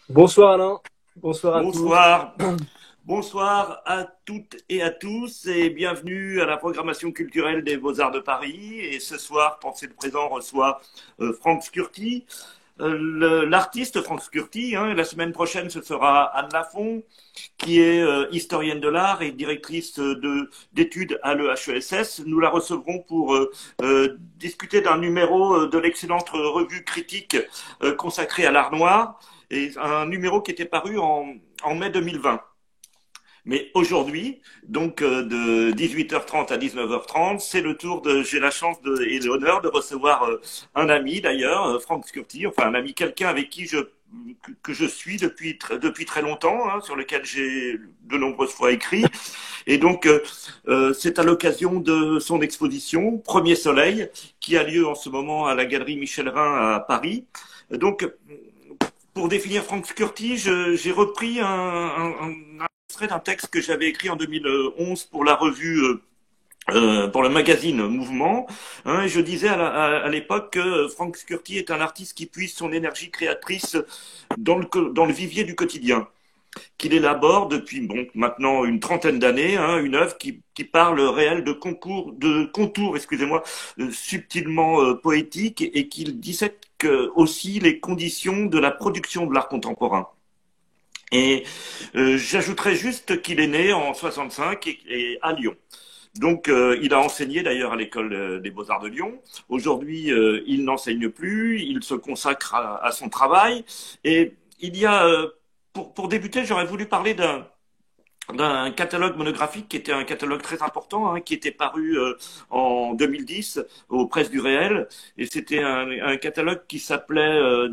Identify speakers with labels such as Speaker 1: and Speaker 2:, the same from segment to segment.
Speaker 1: Bonsoir Alain, bonsoir à tous.
Speaker 2: Bonsoir, bonsoir à toutes et à tous et bienvenue à la programmation culturelle des Beaux-Arts de Paris. Et ce soir, Pensée le présent reçoit Franck Scurti, l'artiste Franck Scurti. La semaine prochaine, ce sera Anne Lafont, qui est historienne de l'art et directrice d'études à l'EHESS. Nous la recevrons pour discuter d'un numéro de l'excellente revue critique consacrée à l'art noir, et un numéro qui était paru en mai 2020. Mais aujourd'hui, donc de 18h30 à 19h30, c'est le tour j'ai la chance et l'honneur de recevoir un ami d'ailleurs, Franck Scurti, enfin un ami, quelqu'un avec qui que je suis depuis très longtemps, sur lequel j'ai de nombreuses fois écrit. Et donc, c'est à l'occasion de son exposition, Premier Soleil, qui a lieu en ce moment à la Galerie Michel Rhin à Paris. Donc, pour définir Franck Scurti, j'ai repris un extrait d'un texte que j'avais écrit en 2011 pour la revue, pour le magazine Mouvement. Je disais à l'époque que Franck Scurti est un artiste qui puise son énergie créatrice dans le vivier du quotidien, qu'il élabore depuis maintenant une trentaine d'années, une œuvre qui parle réel de contours, excusez-moi, subtilement poétiques, et qu'il dissèque aussi les conditions de la production de l'art contemporain. Et j'ajouterais juste qu'il est né en 65 et à Lyon. Donc, il a enseigné d'ailleurs à l'école des Beaux-Arts de Lyon. Aujourd'hui, il n'enseigne plus, il se consacre à son travail. Et il y a, pour débuter, j'aurais voulu parler d'un catalogue monographique qui était un catalogue très important, qui était paru en 2010 aux Presses du Réel. Et c'était un catalogue qui s'appelait,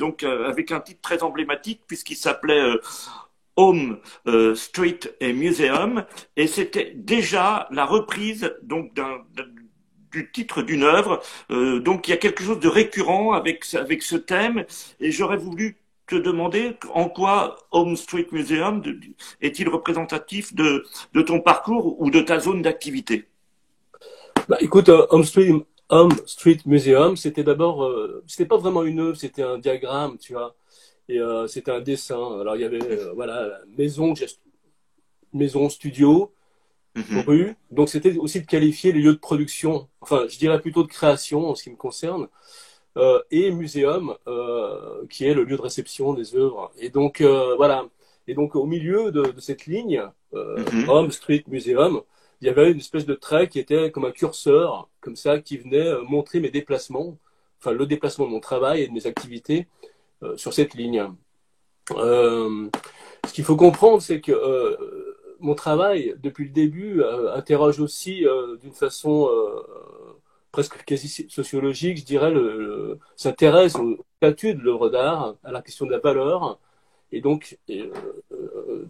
Speaker 2: avec un titre très emblématique, puisqu'il s'appelait Home, Street et Museum, et c'était déjà la reprise donc du titre d'une œuvre. Donc il y a quelque chose de récurrent avec ce thème, et j'aurais voulu te demander en quoi Home Street Museum est-il représentatif de ton parcours ou de ta zone d'activité.
Speaker 1: Bah, écoute, Home Street Museum, c'était d'abord, c'était pas vraiment une œuvre, c'était un diagramme, tu vois, et c'était un dessin. Alors il y avait, voilà, maison, studio,
Speaker 2: Mhm.
Speaker 1: rue. Donc c'était aussi de qualifier les lieux de production, enfin, je dirais plutôt de création en ce qui me concerne, et muséum, qui est le lieu de réception des œuvres. Et donc voilà. Et donc au milieu de cette ligne,
Speaker 2: Mhm.
Speaker 1: Home Street Museum, il y avait une espèce de trait qui était comme un curseur, comme ça, qui venait montrer mes déplacements, enfin le déplacement de mon travail et de mes activités sur cette ligne. Euh, Ce qu'il faut comprendre, c'est que mon travail, depuis le début, interroge aussi d'une façon presque quasi sociologique, je dirais, s'intéresse au statut de l'œuvre d'art, à la question de la valeur, et donc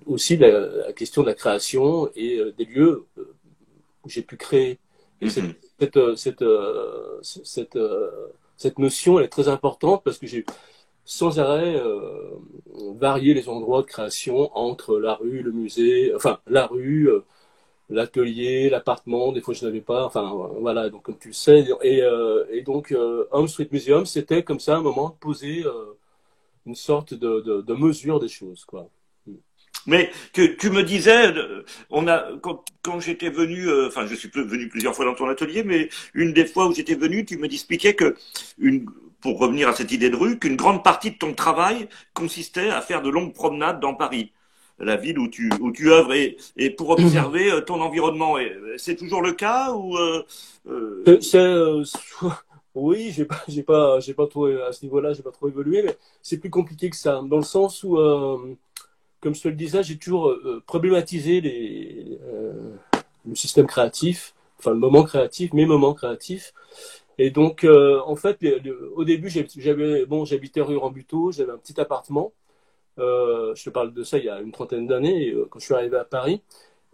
Speaker 1: aussi la question de la création et des lieux où j'ai pu créer. Et
Speaker 2: Mhm.
Speaker 1: cette notion, elle est très importante parce que j'ai sans arrêt varié les endroits de création entre la rue, le musée, enfin la rue, l'atelier, l'appartement, des fois je n'avais pas, enfin voilà, donc comme tu le sais, et donc Home Street Museum, c'était comme ça un moment de poser une sorte de mesure des choses, quoi.
Speaker 2: Mais tu me disais, quand j'étais venu, enfin je suis venu plusieurs fois dans ton atelier, mais une des fois où j'étais venu, tu me expliquais pour revenir à cette idée de rue, qu'une grande partie de ton travail consistait à faire de longues promenades dans Paris, la ville où tu œuvres, et pour observer ton environnement. Et c'est toujours le cas ou
Speaker 1: C'est, c'est, euh, oui, j'ai pas trop à ce niveau-là, j'ai pas trop évolué, mais c'est plus compliqué que ça, dans le sens où comme je te le disais, j'ai toujours problématisé le système créatif, enfin le moment créatif, mes moments créatifs. Et donc, en fait, au début, j'habitais rue Rambuteau, j'avais un petit appartement. Je te parle de ça il y a une trentaine d'années, quand je suis arrivé à Paris,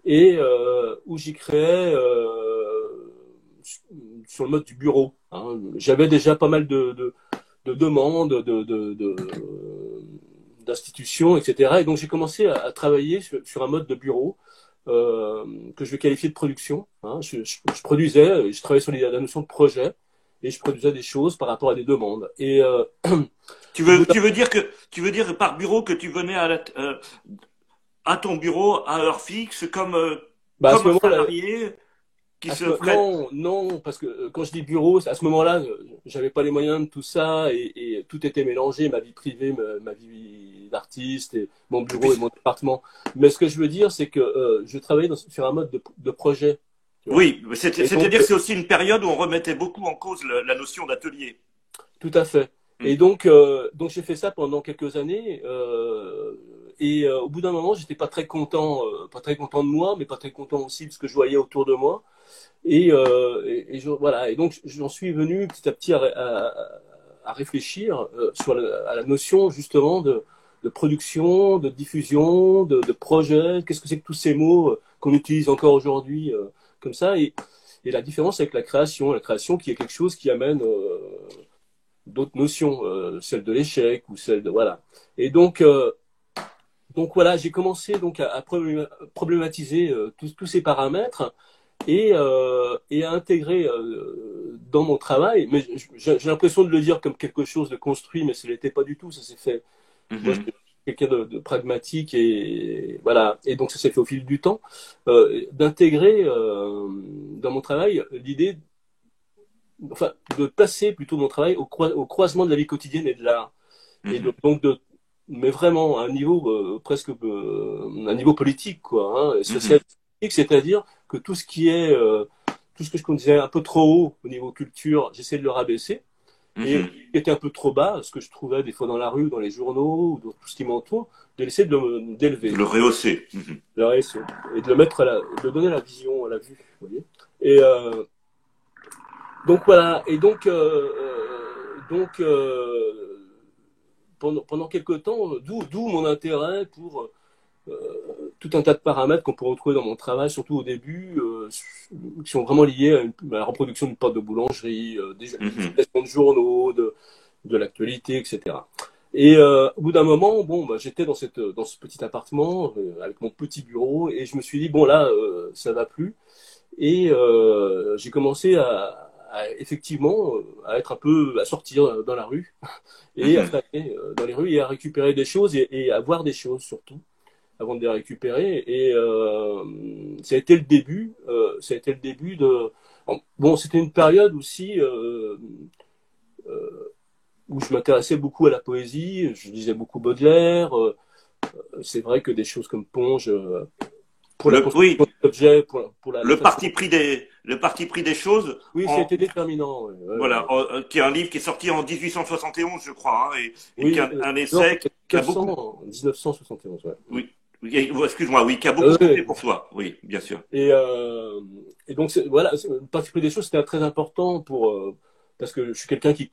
Speaker 1: et où j'y créais sur le mode du bureau, hein. J'avais déjà pas mal de demandes, d'institutions, etc. Et donc j'ai commencé à travailler sur un mode de bureau que je vais qualifier de production, hein. Je produisais, je travaillais sur la notion de projet. et je produisais des choses par rapport à des demandes. Et
Speaker 2: Tu veux dire que par bureau que tu venais à ton bureau à heure fixe
Speaker 1: bah, à ce
Speaker 2: comme un
Speaker 1: moment-là,
Speaker 2: salarié qui se prête.
Speaker 1: non, non, parce que quand je dis bureau, à ce moment-là, j'avais pas les moyens de tout ça et tout était mélangé, ma vie privée, ma vie d'artiste, et mon
Speaker 2: Et
Speaker 1: bureau et
Speaker 2: puis,
Speaker 1: mon département. Mais ce que je veux dire, c'est que je travaillais sur un mode de projet, tu vois.
Speaker 2: oui,
Speaker 1: Et donc,
Speaker 2: c'est-à-dire que c'est aussi une période où on remettait beaucoup en cause la notion d'atelier.
Speaker 1: tout à fait.
Speaker 2: Hmm.
Speaker 1: Et donc j'ai fait ça pendant quelques années. Et au bout d'un moment, j'étais pas très content de moi, mais pas très content aussi de ce que je voyais autour de moi. Voilà. Et donc j'en suis venu petit à petit à réfléchir à la notion justement de production, de diffusion, de projet. Qu'est-ce que c'est que tous ces mots qu'on utilise encore aujourd'hui comme ça et la différence avec la création qui est quelque chose qui amène d'autres notions, celle de l'échec ou celle de voilà. Et donc voilà, j'ai commencé donc à problématiser tous ces paramètres et à intégrer dans mon travail. Mais j'ai l'impression de le dire comme quelque chose de construit, mais ce n'était pas du tout. Ça s'est fait. Moi, je
Speaker 2: Mhm.
Speaker 1: suis quelqu'un de pragmatique et voilà. Et donc ça s'est fait au fil du temps d'intégrer dans mon travail l'idée, enfin, de placer plutôt mon travail au croisement de la vie quotidienne et de l'art. Et
Speaker 2: Mhm.
Speaker 1: mais vraiment à un niveau presque un niveau politique, quoi, hein, social,
Speaker 2: Mhm.
Speaker 1: c'est-à-dire que tout ce que je disais un peu trop haut au niveau culture, j'essaie de le rabaisser. Et ce
Speaker 2: Mhm.
Speaker 1: qui était un peu trop bas, ce que je trouvais des fois dans la rue, dans les journaux, ou dans tout ce qui m'entoure, de l'essayer
Speaker 2: De
Speaker 1: d'élever,
Speaker 2: le rehausser. Mhm.
Speaker 1: de le RSE, et de le mettre de le donner à la vision, à la vue, vous voyez. Et donc voilà, et pendant quelques temps, d'où mon intérêt pour tout un tas de paramètres qu'on peut retrouver dans mon travail, surtout au début, qui sont vraiment liés à la reproduction d'une pâte de boulangerie, des
Speaker 2: Mhm.
Speaker 1: citations de journaux, de l'actualité, etc. Et au bout d'un moment, bon, bah, j'étais dans ce petit appartement avec mon petit bureau et je me suis dit, bon là, ça va plus. Et j'ai commencé effectivement à être un peu, à sortir dans la rue et à
Speaker 2: Mhm.
Speaker 1: flâner dans les rues et à récupérer des choses et à voir des choses surtout avant de les récupérer. Et ça a été le début. Ça a été le début de. Bon, c'était une période aussi où je m'intéressais beaucoup à la poésie. Je lisais beaucoup Baudelaire. C'est vrai que des choses comme Ponge, pour la construction
Speaker 2: Oui,
Speaker 1: d'objets, pour la façon.
Speaker 2: le parti pris des choses,
Speaker 1: Oui, ça a été déterminant. Ouais, ouais,
Speaker 2: voilà,
Speaker 1: ouais.
Speaker 2: qui est un livre qui est sorti en 1871, je crois, hein, et qui est
Speaker 1: Oui,
Speaker 2: un
Speaker 1: non,
Speaker 2: essai qui a beaucoup,
Speaker 1: 1971, ouais.
Speaker 2: oui, excuse-moi, oui, qui a beaucoup
Speaker 1: Oui,
Speaker 2: compté
Speaker 1: oui.
Speaker 2: pour toi, oui, bien sûr.
Speaker 1: Et, et donc, voilà, le parti pris des choses, c'était très important parce que je suis quelqu'un qui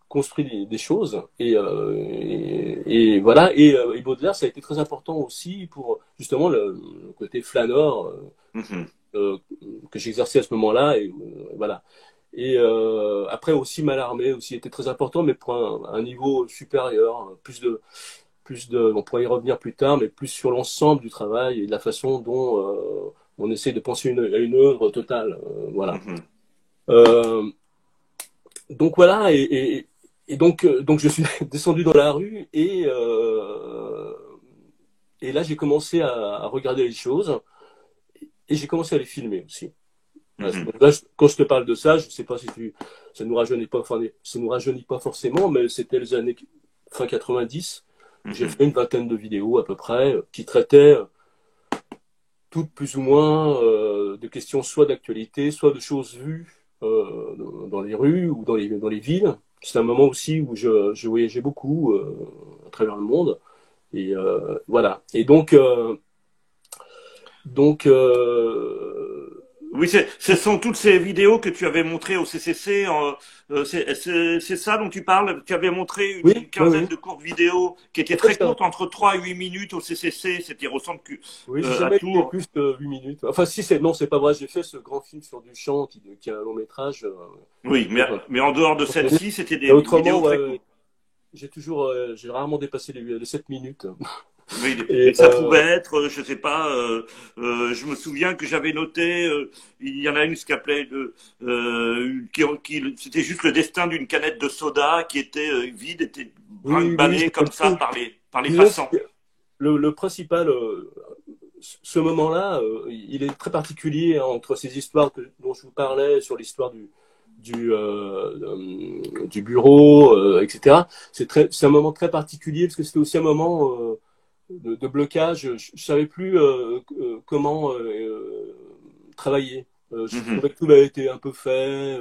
Speaker 1: construit des choses. Et voilà. Et Baudelaire, ça a été très important aussi pour justement le côté flâneur
Speaker 2: Mhm.
Speaker 1: euh, que j'exerçais à ce moment-là. Et voilà. Et après aussi Mallarmé aussi était très important, mais pour un niveau supérieur, on pourrait y revenir plus tard, mais plus sur l'ensemble du travail et de la façon dont on essaie de penser une œuvre totale. Voilà.
Speaker 2: Mhm.
Speaker 1: Euh, donc voilà, donc je suis descendu dans la rue et là j'ai commencé à regarder les choses et j'ai commencé à les filmer aussi. Voilà,
Speaker 2: Mhm.
Speaker 1: donc là, quand je te parle de ça, je sais pas si ça nous rajeunit pas, enfin, ça nous rajeunit pas forcément, mais c'était les années fin 90 où j'ai
Speaker 2: Mhm.
Speaker 1: fait une vingtaine de vidéos à peu près qui traitaient toutes plus ou moins de questions soit d'actualité, soit de choses vues dans les rues ou dans les villes. C'est un moment aussi où je voyageais beaucoup à travers le monde. Et voilà. Et donc
Speaker 2: Oui, ce sont toutes ces vidéos que tu avais montrées au CCC. C'est ça dont tu parles. Tu avais montré
Speaker 1: oui,
Speaker 2: une
Speaker 1: oui,
Speaker 2: quinzaine
Speaker 1: oui.
Speaker 2: de courtes vidéos qui étaient
Speaker 1: En fait,
Speaker 2: très courtes, entre 3 et 8 minutes au CCC. C'était ressemble
Speaker 1: oui, j'ai
Speaker 2: à
Speaker 1: jamais été
Speaker 2: Tours.
Speaker 1: plus de 8 minutes. Enfin, si c'est non, c'est pas vrai. J'ai fait ce grand film sur Duchamp qui est un long métrage
Speaker 2: Oui,
Speaker 1: qui dure
Speaker 2: mais en dehors de
Speaker 1: 30 minutes.
Speaker 2: celle-ci, c'était
Speaker 1: Et
Speaker 2: des
Speaker 1: autrement,
Speaker 2: vidéos
Speaker 1: ouais,
Speaker 2: très
Speaker 1: ouais,
Speaker 2: courtes.
Speaker 1: j'ai rarement dépassé les 7 minutes.
Speaker 2: Oui,
Speaker 1: Et,
Speaker 2: et ça pouvait être, je sais pas, je me souviens que j'avais noté, il y en a une ce qu'appelait c'était juste le destin d'une canette de soda qui était vide, était
Speaker 1: oui, oui, oui, je
Speaker 2: brinque-ballée
Speaker 1: me
Speaker 2: comme ça
Speaker 1: rappelle.
Speaker 2: par les
Speaker 1: Disons
Speaker 2: passants.
Speaker 1: que le principal, ce moment-là, il est très particulier entre ces histoires dont je vous parlais sur l'histoire du bureau, etc. C'est un moment très particulier parce que c'était aussi un moment de blocage. Je savais plus comment travailler. Je
Speaker 2: Mhm.
Speaker 1: trouvais que tout avait été un peu fait.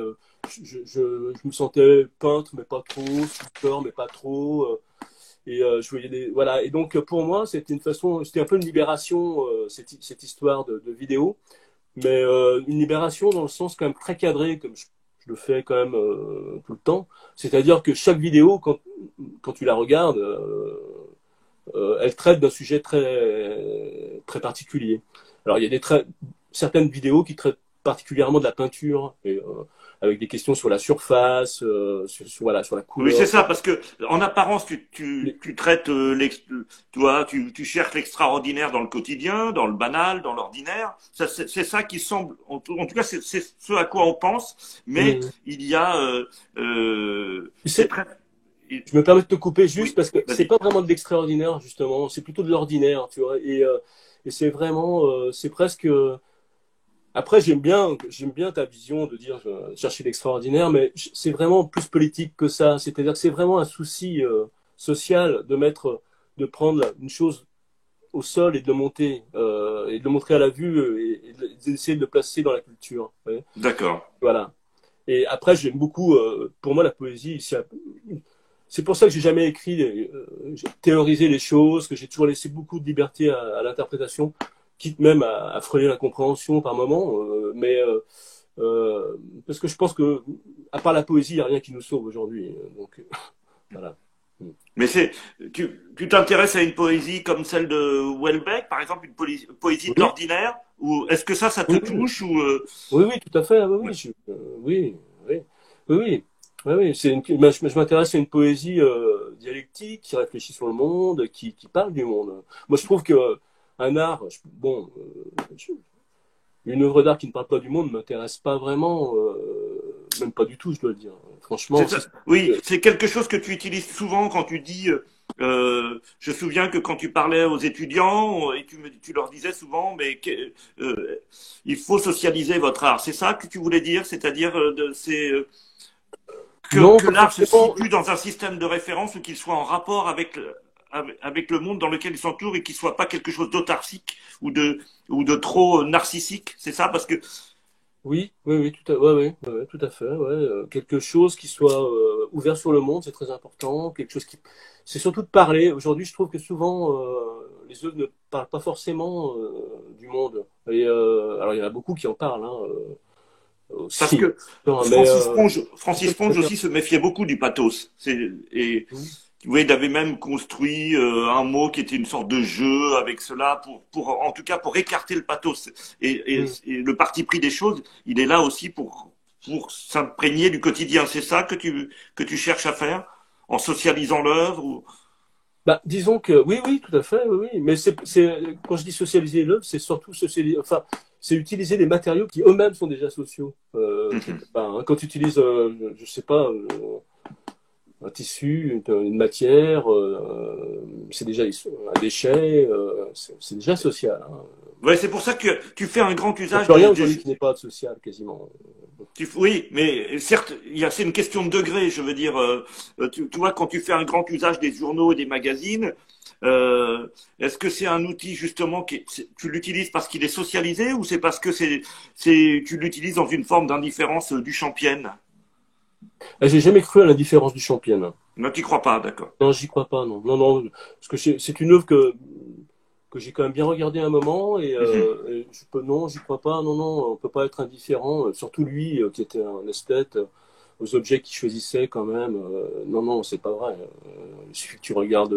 Speaker 1: Je me sentais peintre, mais pas trop, sculpteur, mais pas trop. Et je voyais voilà. Et donc pour moi, c'était une façon, c'était un peu une libération cette histoire de vidéo, mais une libération dans le sens quand même très cadré, comme je le fais quand même tout le temps. C'est-à-dire que chaque vidéo, quand tu la regardes, elle traite d'un sujet très particulier. Alors il y a certaines vidéos qui traitent particulièrement de la peinture, avec des questions sur la surface, voilà, sur la
Speaker 2: Oui, c'est
Speaker 1: couleur.
Speaker 2: ça, parce que en apparence,
Speaker 1: Les-
Speaker 2: tu traites, tu cherches l'extraordinaire dans le quotidien, dans le banal, dans l'ordinaire. C'est ça qui semble, en tout cas, c'est ce à quoi on pense, mais
Speaker 1: Hum.
Speaker 2: il y a,
Speaker 1: Tu
Speaker 2: c'est
Speaker 1: sais,
Speaker 2: très,
Speaker 1: je me permets de te couper juste
Speaker 2: oui,
Speaker 1: parce que c'est
Speaker 2: vas-y.
Speaker 1: pas vraiment de l'extraordinaire justement, c'est plutôt de l'ordinaire, tu vois. Et c'est vraiment, c'est presque. Après, j'aime bien ta vision de dire chercher l'extraordinaire, mais c'est vraiment plus politique que ça. C'est-à-dire que c'est vraiment un souci social de prendre une chose au sol et de le monter et de le montrer à la vue d'essayer de le placer dans la culture. Ouais.
Speaker 2: D'accord.
Speaker 1: Voilà. Et après, j'aime beaucoup, pour moi, la poésie, c'est pour ça que j'ai jamais écrit, j'ai théorisé les choses, que j'ai toujours laissé beaucoup de liberté à l'interprétation, quitte même à frôler l'incompréhension par moment. Parce que je pense que, à part la poésie, il n'y a rien qui nous sauve aujourd'hui. Donc, voilà.
Speaker 2: Mais tu t'intéresses à une poésie comme celle de Houellebecq, par exemple, une poésie de
Speaker 1: Oui,
Speaker 2: l'ordinaire, ou est-ce que ça te
Speaker 1: oui, oui,
Speaker 2: touche ou
Speaker 1: oui, oui, tout à fait. Oui,
Speaker 2: ouais.
Speaker 1: oui, oui, oui, oui, oui. Oui, oui, moi, je m'intéresse à une poésie dialectique qui réfléchit sur le monde, qui parle du monde. Moi, je trouve que un art, bon, une œuvre d'art qui ne parle pas du monde ne m'intéresse pas vraiment, même pas du tout, je dois le dire. Franchement, si.
Speaker 2: Oui, c'est quelque chose que tu utilises souvent quand tu dis. Je me souviens que quand tu parlais aux étudiants et tu leur disais souvent, mais il faut socialiser votre art. C'est ça que tu voulais dire, c'est-à-dire
Speaker 1: Non,
Speaker 2: que
Speaker 1: pas
Speaker 2: l'art se
Speaker 1: forcément.
Speaker 2: situe dans un système de référence ou qu'il soit en rapport avec le monde dans lequel il s'entoure et qu'il soit pas quelque chose d'autarcique ou de trop narcissique. C'est ça, parce que
Speaker 1: Oui, oui, oui, ouais, tout à fait. Ouais. Quelque chose qui soit ouvert sur le monde, c'est très important. Quelque chose qui, c'est surtout de parler. Aujourd'hui, je trouve que souvent les œuvres ne parlent pas forcément du monde. Et alors, il y en a beaucoup qui en parlent hein,
Speaker 2: parce
Speaker 1: aussi.
Speaker 2: que
Speaker 1: Non, mais c'est ça
Speaker 2: Francis
Speaker 1: qui est
Speaker 2: Ponge
Speaker 1: bien.
Speaker 2: aussi se méfiait beaucoup du pathos. Et
Speaker 1: Mhm.
Speaker 2: oui, il avait même construit un mot qui était une sorte de jeu avec cela en tout cas, pour écarter le pathos.
Speaker 1: Mhm.
Speaker 2: Et le parti pris des choses, il est là aussi pour s'imprégner du quotidien. C'est ça que tu cherches à faire en socialisant l'œuvre ou...
Speaker 1: Bah, disons que oui, oui, tout à fait, oui, oui. Mais quand je dis socialiser l'œuvre, c'est surtout socialiser, enfin, c'est utiliser des matériaux qui eux-mêmes sont déjà sociaux. Quelque part, hein. Quand tu utilises, je sais pas, un tissu, une matière, c'est déjà un déchet, c'est déjà social. Hein.
Speaker 2: Ouais, c'est pour ça que tu fais un grand
Speaker 1: Il n'y a
Speaker 2: usage
Speaker 1: plus rien aujourd'hui qui n'est pas social, quasiment.
Speaker 2: Oui, mais certes, c'est une question de degré. Je veux dire, tu vois, quand tu fais un grand usage des journaux et des magazines, est-ce que c'est un outil justement tu l'utilises parce qu'il est socialisé ou c'est parce que tu l'utilises dans une forme d'indifférence du champienne?
Speaker 1: Ah, j'ai jamais cru à la différence du championne.
Speaker 2: Non, tu crois pas, d'accord.
Speaker 1: Non, j'y crois pas, non. Non, non, parce que c'est une œuvre que j'ai quand même bien regardé un moment
Speaker 2: Mhm.
Speaker 1: non, j'y crois pas. Non, non, on peut pas être indifférent. Surtout lui, qui était un esthète, aux objets qu'il choisissait quand même. Non, non, c'est pas vrai. Il suffit que tu regardes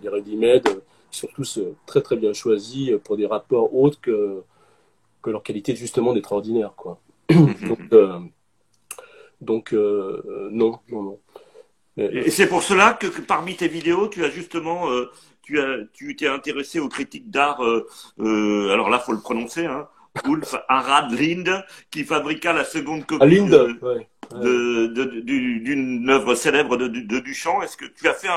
Speaker 1: les ready-made, ils sont tous très très bien choisis pour des rapports autres que leur qualité justement d'être ordinaire, quoi. Donc,
Speaker 2: Mhm.
Speaker 1: non, non, non.
Speaker 2: Et c'est pour cela que parmi tes vidéos, tu as justement, tu t'es intéressé aux critiques d'art, alors là, faut le prononcer, hein, Ulf Harald Linde, qui fabriqua la seconde
Speaker 1: À
Speaker 2: copie
Speaker 1: Linde, ouais. Ouais.
Speaker 2: d'une œuvre célèbre de Duchamp. Est-ce que tu as fait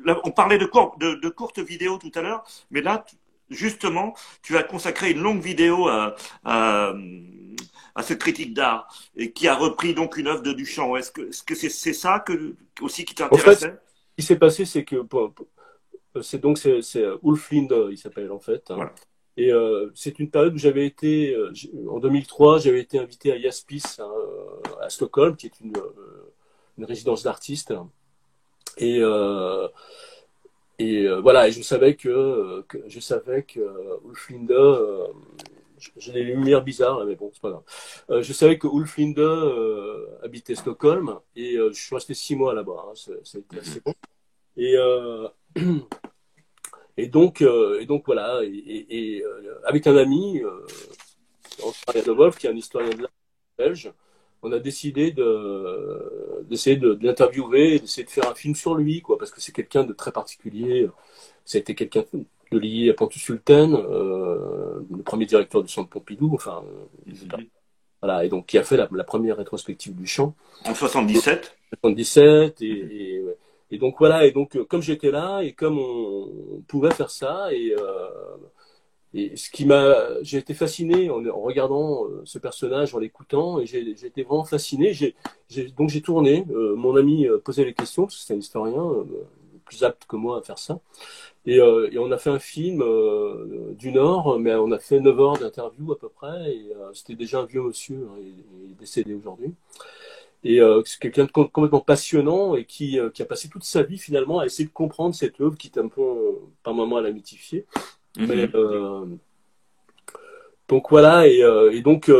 Speaker 2: là, on parlait de courtes vidéos tout à l'heure, mais là, justement, tu as consacré une longue vidéo à, à cette critique d'art et qui a repris donc une œuvre de Duchamp. Est-ce que c'est ça aussi qui
Speaker 1: En fait, ce
Speaker 2: t'intéressait?
Speaker 1: qui s'est passé, c'est que c'est Ulf Linde, il s'appelle en fait, hein.
Speaker 2: Voilà.
Speaker 1: Et c'est une période où j'avais été, en 2003, j'avais été invité à Jaspis, hein, à Stockholm, qui est une résidence d'artistes. Et, voilà, et je savais que Ulf Linde, j'ai des lumières bizarres, là, mais bon, c'est pas grave. Je savais que Ulf Linde habitait Stockholm, et je suis resté 6 mois là-bas, hein, ça a été assez
Speaker 2: Mhm.
Speaker 1: long. Et, et donc voilà, avec un ami, Andrea De Wolf, qui est un historien de l'art belge, on a décidé d'essayer de l'interviewer, d'essayer de faire un film sur lui, quoi, parce que c'est quelqu'un de très particulier. Ça a été quelqu'un de lié à Pontus-Sulten, le premier directeur du Centre Pompidou, enfin,
Speaker 2: Mhm.
Speaker 1: voilà, et donc qui a fait la première rétrospective du chant,
Speaker 2: En 77.
Speaker 1: 77,
Speaker 2: Mhm.
Speaker 1: ouais. Et donc voilà, et donc comme j'étais là, et comme on pouvait faire ça, et j'ai été fasciné en regardant ce personnage, en l'écoutant, et j'ai été vraiment fasciné. Donc j'ai tourné. Mon ami posait les questions parce que c'est un historien plus apte que moi à faire ça. Et on a fait un film d'une heure, mais on a fait 9 heures d'interview à peu près. Et c'était déjà un vieux monsieur, hein, il est décédé aujourd'hui. Et c'est quelqu'un de complètement passionnant et qui a passé toute sa vie finalement à essayer de comprendre cette œuvre qui est un peu, par moments, à la mythifier. Mais
Speaker 2: Mhm.
Speaker 1: donc voilà, et donc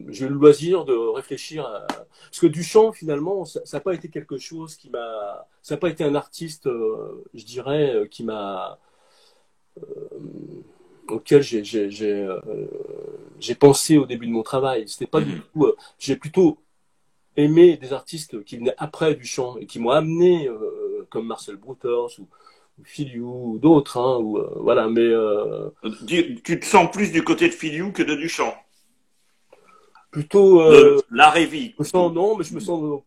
Speaker 1: j'ai eu le loisir de réfléchir à... Parce que Duchamp, finalement, ça n'a pas été quelque chose qui m'a... Ça n'a pas été un artiste, je dirais, qui m'a... auquel j'ai pensé au début de mon travail. C'était pas du
Speaker 2: Mhm.
Speaker 1: tout... j'ai plutôt aimé des artistes qui venaient après Duchamp et qui m'ont amené, comme Marcel Brouters ou Filiou ou d'autres, hein, voilà, mais...
Speaker 2: Tu te sens plus du côté de Filiou que de Duchamp.
Speaker 1: plutôt...
Speaker 2: De l'art et vie,
Speaker 1: je me sens,
Speaker 2: plutôt.
Speaker 1: non, mais je me
Speaker 2: Mhm.
Speaker 1: sens...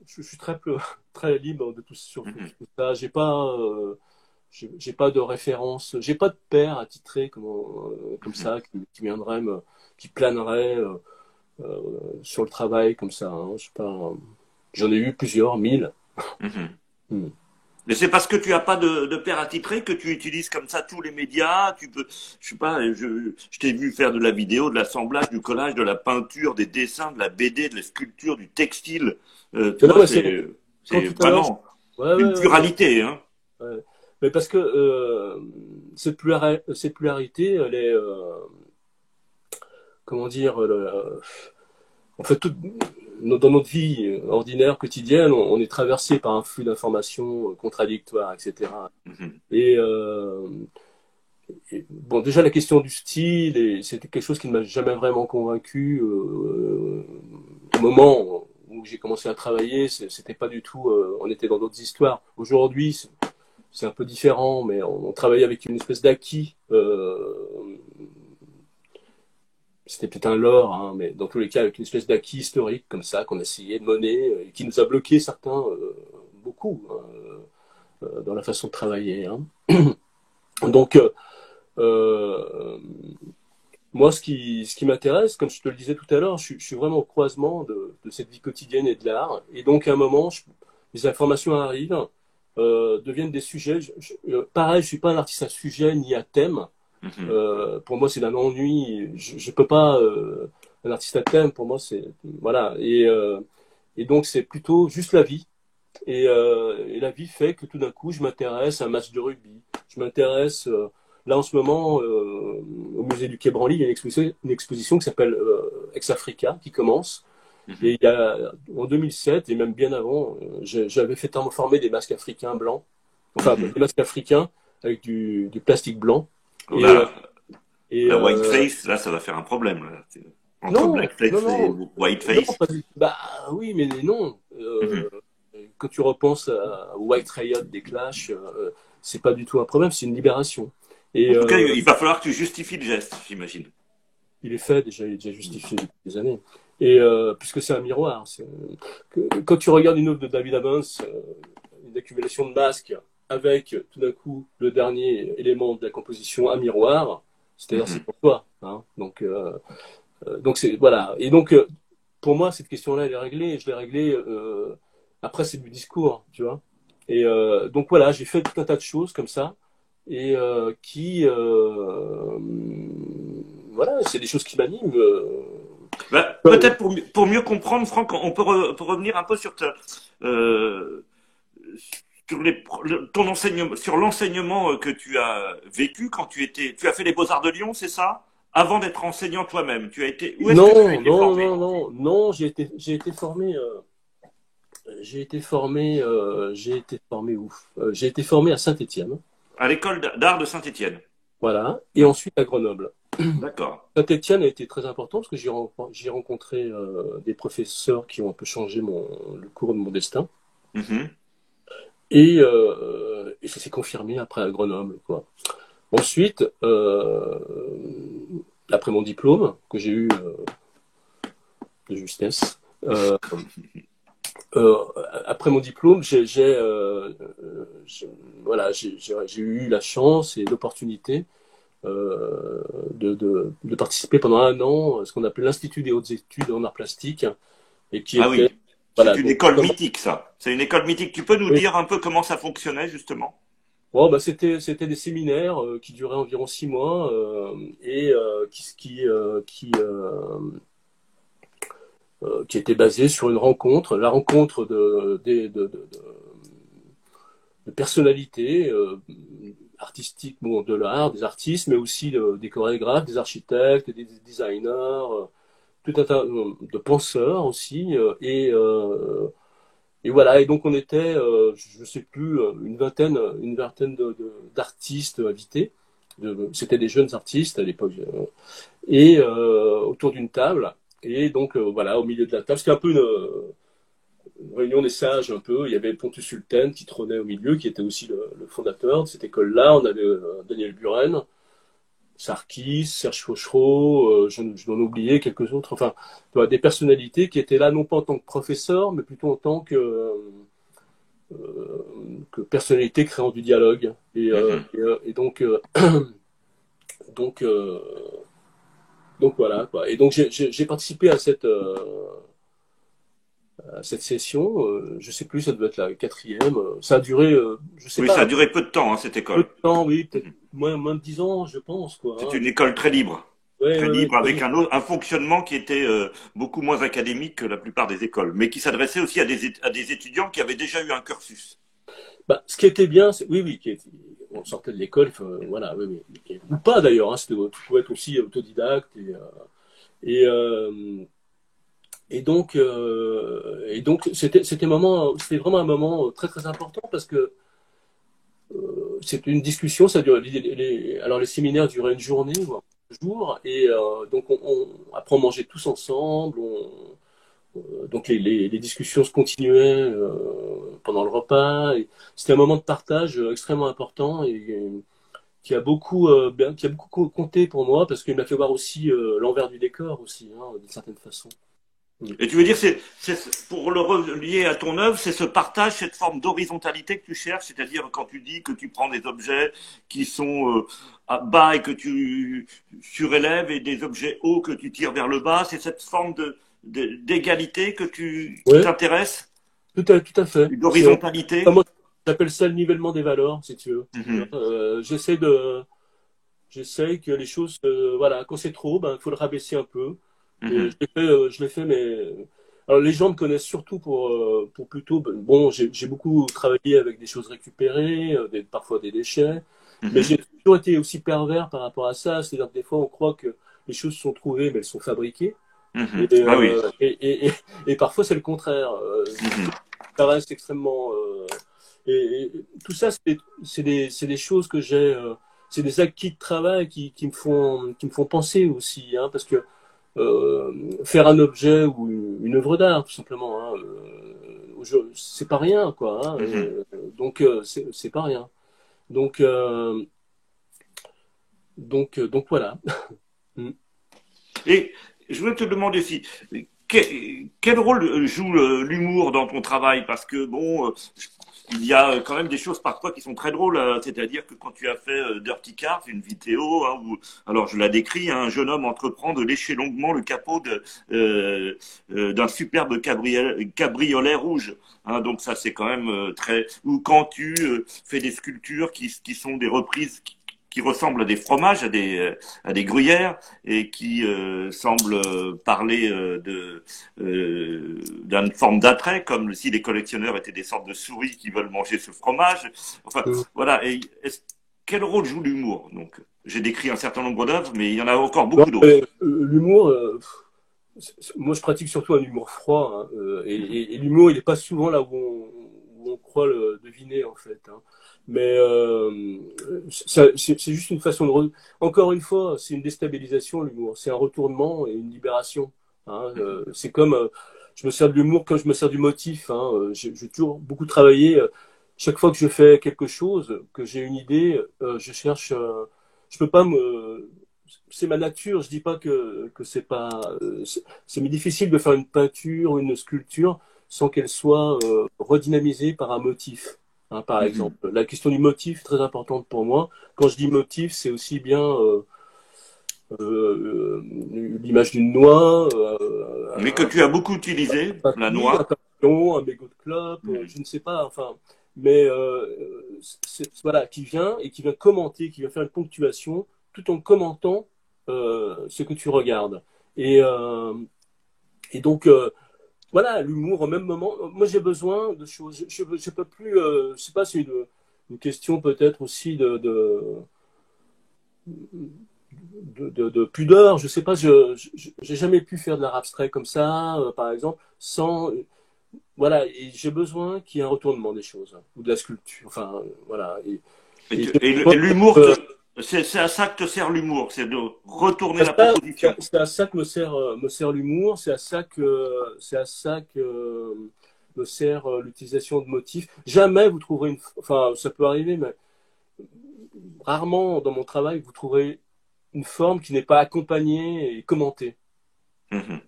Speaker 1: je suis très, très libre de
Speaker 2: Mhm.
Speaker 1: tout ça. J'ai pas de référence, j'ai pas de père attitré comme
Speaker 2: Mhm.
Speaker 1: ça qui viendrait qui planerait sur le travail comme ça, hein. Je sais pas, j'en ai eu plusieurs, 1000.
Speaker 2: Mhm.
Speaker 1: Hmm.
Speaker 2: Mais c'est parce que tu as pas de père attitré que tu utilises comme ça tous les médias. Tu peux, je sais pas, je t'ai vu faire de la vidéo, de l'assemblage, du collage, de la peinture, des dessins, de la BD, de la sculpture, du textile. Tu
Speaker 1: Mais non,
Speaker 2: vois,
Speaker 1: mais quand
Speaker 2: c'est
Speaker 1: tout à l'heure,
Speaker 2: vraiment
Speaker 1: ouais,
Speaker 2: une
Speaker 1: ouais, ouais, ouais,
Speaker 2: pluralité, hein.
Speaker 1: ouais. Mais parce que cette pluralité, elle est, comment dire, en fait, dans notre vie ordinaire, quotidienne, on est traversé par un flux d'informations contradictoires, etc.
Speaker 2: Mhm.
Speaker 1: Et, bon, déjà la question du style, c'était quelque chose qui ne m'a jamais vraiment convaincu au moment où j'ai commencé à travailler. C'était pas du tout. On était dans d'autres histoires. Aujourd'hui, c'est un peu différent, mais on travaillait avec une espèce d'acquis. C'était peut-être un leurre, hein, mais dans tous les cas, avec une espèce d'acquis historique comme ça, qu'on essayait de mener, et qui nous a bloqué certains, beaucoup, hein, dans la façon de travailler, hein. Donc, euh, moi, ce qui m'intéresse, comme je te le disais tout à l'heure, je suis vraiment au croisement de cette vie quotidienne et de l'art. Et donc, à un moment, les informations arrivent, deviennent des sujets. Pareil, je suis pas un artiste à sujet ni à thème.
Speaker 2: Mhm.
Speaker 1: Pour moi, c'est d'un ennui. Je peux pas. Un artiste à thème, pour moi, c'est voilà. Et donc, c'est plutôt juste la vie. Et la vie fait que tout d'un coup, je m'intéresse à un match de rugby. Je m'intéresse là en ce moment au musée du Quai Branly. Il y a une exposition qui s'appelle Ex-Africa qui commence. Et
Speaker 2: Mhm.
Speaker 1: il y a en 2007 et même bien avant, j'avais fait former des masques africains blancs, enfin
Speaker 2: Mhm.
Speaker 1: des masques africains avec du plastique blanc.
Speaker 2: Oh
Speaker 1: Et,
Speaker 2: là,
Speaker 1: et
Speaker 2: la whiteface, là, ça va faire un problème, là. Entre
Speaker 1: non, non,
Speaker 2: blackface et
Speaker 1: non, non,
Speaker 2: whiteface.
Speaker 1: bah oui, mais non.
Speaker 2: Mhm.
Speaker 1: Quand tu repenses à White Riot des Clash, c'est pas du tout un problème, c'est une libération.
Speaker 2: En
Speaker 1: Et
Speaker 2: tout cas, il va falloir que tu justifies le geste, j'imagine.
Speaker 1: il est fait déjà, il est déjà justifié depuis des années. Et puisque c'est un miroir, quand tu regardes une œuvre de David Ammons, une accumulation de masques avec tout d'un coup le dernier élément de la composition, un miroir, c'est-à-dire c'est pour toi. Hein. Donc c'est voilà. Et donc pour moi cette question-là elle est réglée. Et je l'ai réglée après c'est du discours, tu vois. Et donc voilà, j'ai fait tout un tas de choses comme ça et voilà, c'est des choses qui m'animent.
Speaker 2: Bah, peut-être pour mieux comprendre, Franck, on peut revenir un peu sur euh, sur ton enseignement, sur l'enseignement que tu as vécu quand tu as fait les Beaux-Arts de Lyon, c'est ça? Avant d'être enseignant toi-même, où est-ce que tu as
Speaker 1: Non,
Speaker 2: été
Speaker 1: non,
Speaker 2: formé?
Speaker 1: non, non, non, j'ai été formé, j'ai été formé où? J'ai été formé à Saint-Étienne,
Speaker 2: À l'école d'art de Saint-Étienne.
Speaker 1: voilà, et ensuite à Grenoble.
Speaker 2: D'accord.
Speaker 1: Saint-Étienne a été très important parce que j'ai rencontré des professeurs qui ont un peu changé le cours de mon destin,
Speaker 2: Mhm.
Speaker 1: et ça s'est confirmé après à Grenoble, quoi. Ensuite, après mon diplôme que j'ai eu de justesse. Euh, Après mon diplôme, voilà, j'ai eu la chance et l'opportunité de participer pendant un an à ce qu'on appelait l'Institut des hautes études en arts plastiques et qui
Speaker 2: Ah
Speaker 1: était,
Speaker 2: oui, c'est
Speaker 1: voilà,
Speaker 2: une
Speaker 1: donc,
Speaker 2: école mythique, ça. C'est une école mythique. Tu peux nous
Speaker 1: oui.
Speaker 2: dire un peu comment ça fonctionnait, justement?
Speaker 1: Bon, bah, c'était des séminaires qui duraient environ 6 mois et qui étaient basés sur une rencontre, la rencontre de personnalités artistiques, bon, de l'art, des artistes, mais aussi des chorégraphes, des architectes, des designers, tout un tas de penseurs aussi. Et voilà, et donc on était, je ne sais plus, une vingtaine d'artistes invités. C'était des jeunes artistes à l'époque, et autour d'une table. Et donc voilà, au milieu de la table, c'était un peu une réunion des sages un peu. Il y avait Pontus Sulten qui trônait au milieu, qui était aussi le fondateur de cette école-là. On avait Daniel Buren, Sarkis, Serge Fauchereau, je dois en oublier quelques autres. Enfin, des personnalités qui étaient là non pas en tant que professeurs, mais plutôt en tant que personnalité créant du dialogue.
Speaker 2: Mhm.
Speaker 1: Et donc, euh, donc voilà, quoi. Et donc j'ai participé à cette session. Je sais plus, ça devait être la quatrième. Ça a duré, je sais
Speaker 2: Oui, ça
Speaker 1: pas,
Speaker 2: a duré peu de temps, hein, cette
Speaker 1: peu
Speaker 2: école.
Speaker 1: de temps, oui, peut-être
Speaker 2: Mhm.
Speaker 1: moins de 10 ans, je pense, quoi.
Speaker 2: C'est
Speaker 1: Hein.
Speaker 2: une école
Speaker 1: Ouais,
Speaker 2: très
Speaker 1: ouais, ouais,
Speaker 2: libre,
Speaker 1: très
Speaker 2: avec
Speaker 1: libre.
Speaker 2: un fonctionnement qui était beaucoup moins académique que la plupart des écoles, mais qui s'adressait aussi à des étudiants qui avaient déjà eu un cursus.
Speaker 1: Bah, ce qui était bien, oui, oui, on sortait de l'école, enfin, voilà, oui, oui. Ou pas d'ailleurs, hein, tu pouvais être aussi autodidacte et, euh, et donc c'était vraiment un moment très très important parce que c'était une discussion, ça durait, alors les séminaires duraient une journée, voire 2 jours, et donc après on mangeait tous ensemble, donc les discussions se continuaient pendant le repas. C'était un moment de partage extrêmement important et qui a beaucoup compté pour moi parce qu'il m'a fait voir aussi l'envers du décor aussi, hein, d'une certaine façon. Mm.
Speaker 2: Et tu veux dire, pour le relier à ton œuvre, c'est ce partage, cette forme d'horizontalité que tu cherches, c'est-à-dire quand tu dis que tu prends des objets qui sont bas et que tu surélèves et des objets hauts que tu tires vers le bas, c'est cette forme d'égalité qui
Speaker 1: Ouais,
Speaker 2: t'intéresse,
Speaker 1: tout à fait.
Speaker 2: d'horizontalité.
Speaker 1: Moi, j'appelle ça le nivellement des valeurs, si tu veux.
Speaker 2: Mhm,
Speaker 1: J'essaie que les choses, voilà, quand c'est trop, ben, il faut le rabaisser un peu. Et
Speaker 2: mhm,
Speaker 1: je l'ai fait, mais alors les gens me connaissent surtout pour plutôt, bon, j'ai beaucoup travaillé avec des choses récupérées, parfois des déchets, mais
Speaker 2: mhm,
Speaker 1: j'ai toujours été aussi pervers par rapport à ça. C'est-à-dire que des fois, on croit que les choses sont trouvées, mais elles sont fabriquées. Et,
Speaker 2: mhm. Ah oui.
Speaker 1: et parfois, c'est le contraire.
Speaker 2: Mhm,
Speaker 1: Ça reste extrêmement. Tout ça, c'est des choses que j'ai. C'est des acquis de travail qui me font penser aussi. Hein, parce que faire un objet ou une œuvre d'art, tout simplement, hein, c'est pas rien, quoi. Hein,
Speaker 2: mhm.
Speaker 1: donc, c'est pas rien. Donc, donc voilà.
Speaker 2: Et je voulais te demander aussi, quel rôle joue l'humour dans ton travail? Parce que bon, il y a quand même des choses parfois qui sont très drôles. C'est-à-dire que quand tu as fait Dirty Cars, une vidéo, hein, où, alors je la décris, hein, un jeune homme entreprend de lécher longuement le capot d'un superbe cabriolet rouge. Hein, donc ça c'est quand même très. Ou quand tu fais des sculptures qui sont des reprises qui ressemblent à des fromages, à des gruyères, et qui semblent parler d'une forme d'attrait, comme si les collectionneurs étaient des sortes de souris qui veulent manger ce fromage. Enfin, voilà. Et quel rôle joue l'humour? Donc, j'ai décrit un certain nombre d'œuvres, mais il y en a encore beaucoup d'autres.
Speaker 1: L'humour, moi je pratique surtout un humour froid, hein, et l'humour il n'est pas souvent là où on croit le deviner en fait. Hein. Mais c'est juste une façon de... Encore une fois, c'est une déstabilisation l'humour, c'est un retournement et une libération. Hein. C'est comme, je me sers de l'humour comme je me sers du motif. Hein. J'ai toujours beaucoup travaillé. Chaque fois que je fais quelque chose, que j'ai une idée, je cherche... je peux pas me... C'est ma nature, je dis pas que c'est pas... c'est difficile de faire une peinture, une sculpture, sans qu'elle soit redynamisée par un motif. Hein, par
Speaker 2: Mhm.
Speaker 1: exemple, la question du motif est très importante pour moi. Quand je dis motif, c'est aussi bien l'image d'une noix,
Speaker 2: Mais que tu as beaucoup utilisé,
Speaker 1: un
Speaker 2: la
Speaker 1: papier, un
Speaker 2: noix.
Speaker 1: papillon, un mégot de clope,
Speaker 2: Mhm.
Speaker 1: je ne sais pas, enfin, mais voilà, qui vient et qui vient commenter, qui vient faire une ponctuation, tout en commentant ce que tu regardes. Et, euh, et donc, voilà, l'humour au même moment. Moi, j'ai besoin de choses. Je peux plus. Je sais pas, c'est une question peut-être aussi de pudeur. Je sais pas. J'ai jamais pu faire de l'art abstrait comme ça, par exemple, sans. Voilà, et j'ai besoin qu'il y ait un retournement des choses, hein, ou de la sculpture. Enfin, voilà. Et
Speaker 2: Et l'humour, c'est à ça que te sert l'humour, c'est de retourner la proposition.
Speaker 1: c'est à ça que me sert l'humour. C'est à ça que me sert l'utilisation de motifs. Jamais vous trouverez une. Enfin, ça peut arriver, mais rarement dans mon travail, vous trouverez une forme qui n'est pas accompagnée et commentée.
Speaker 2: Mhm.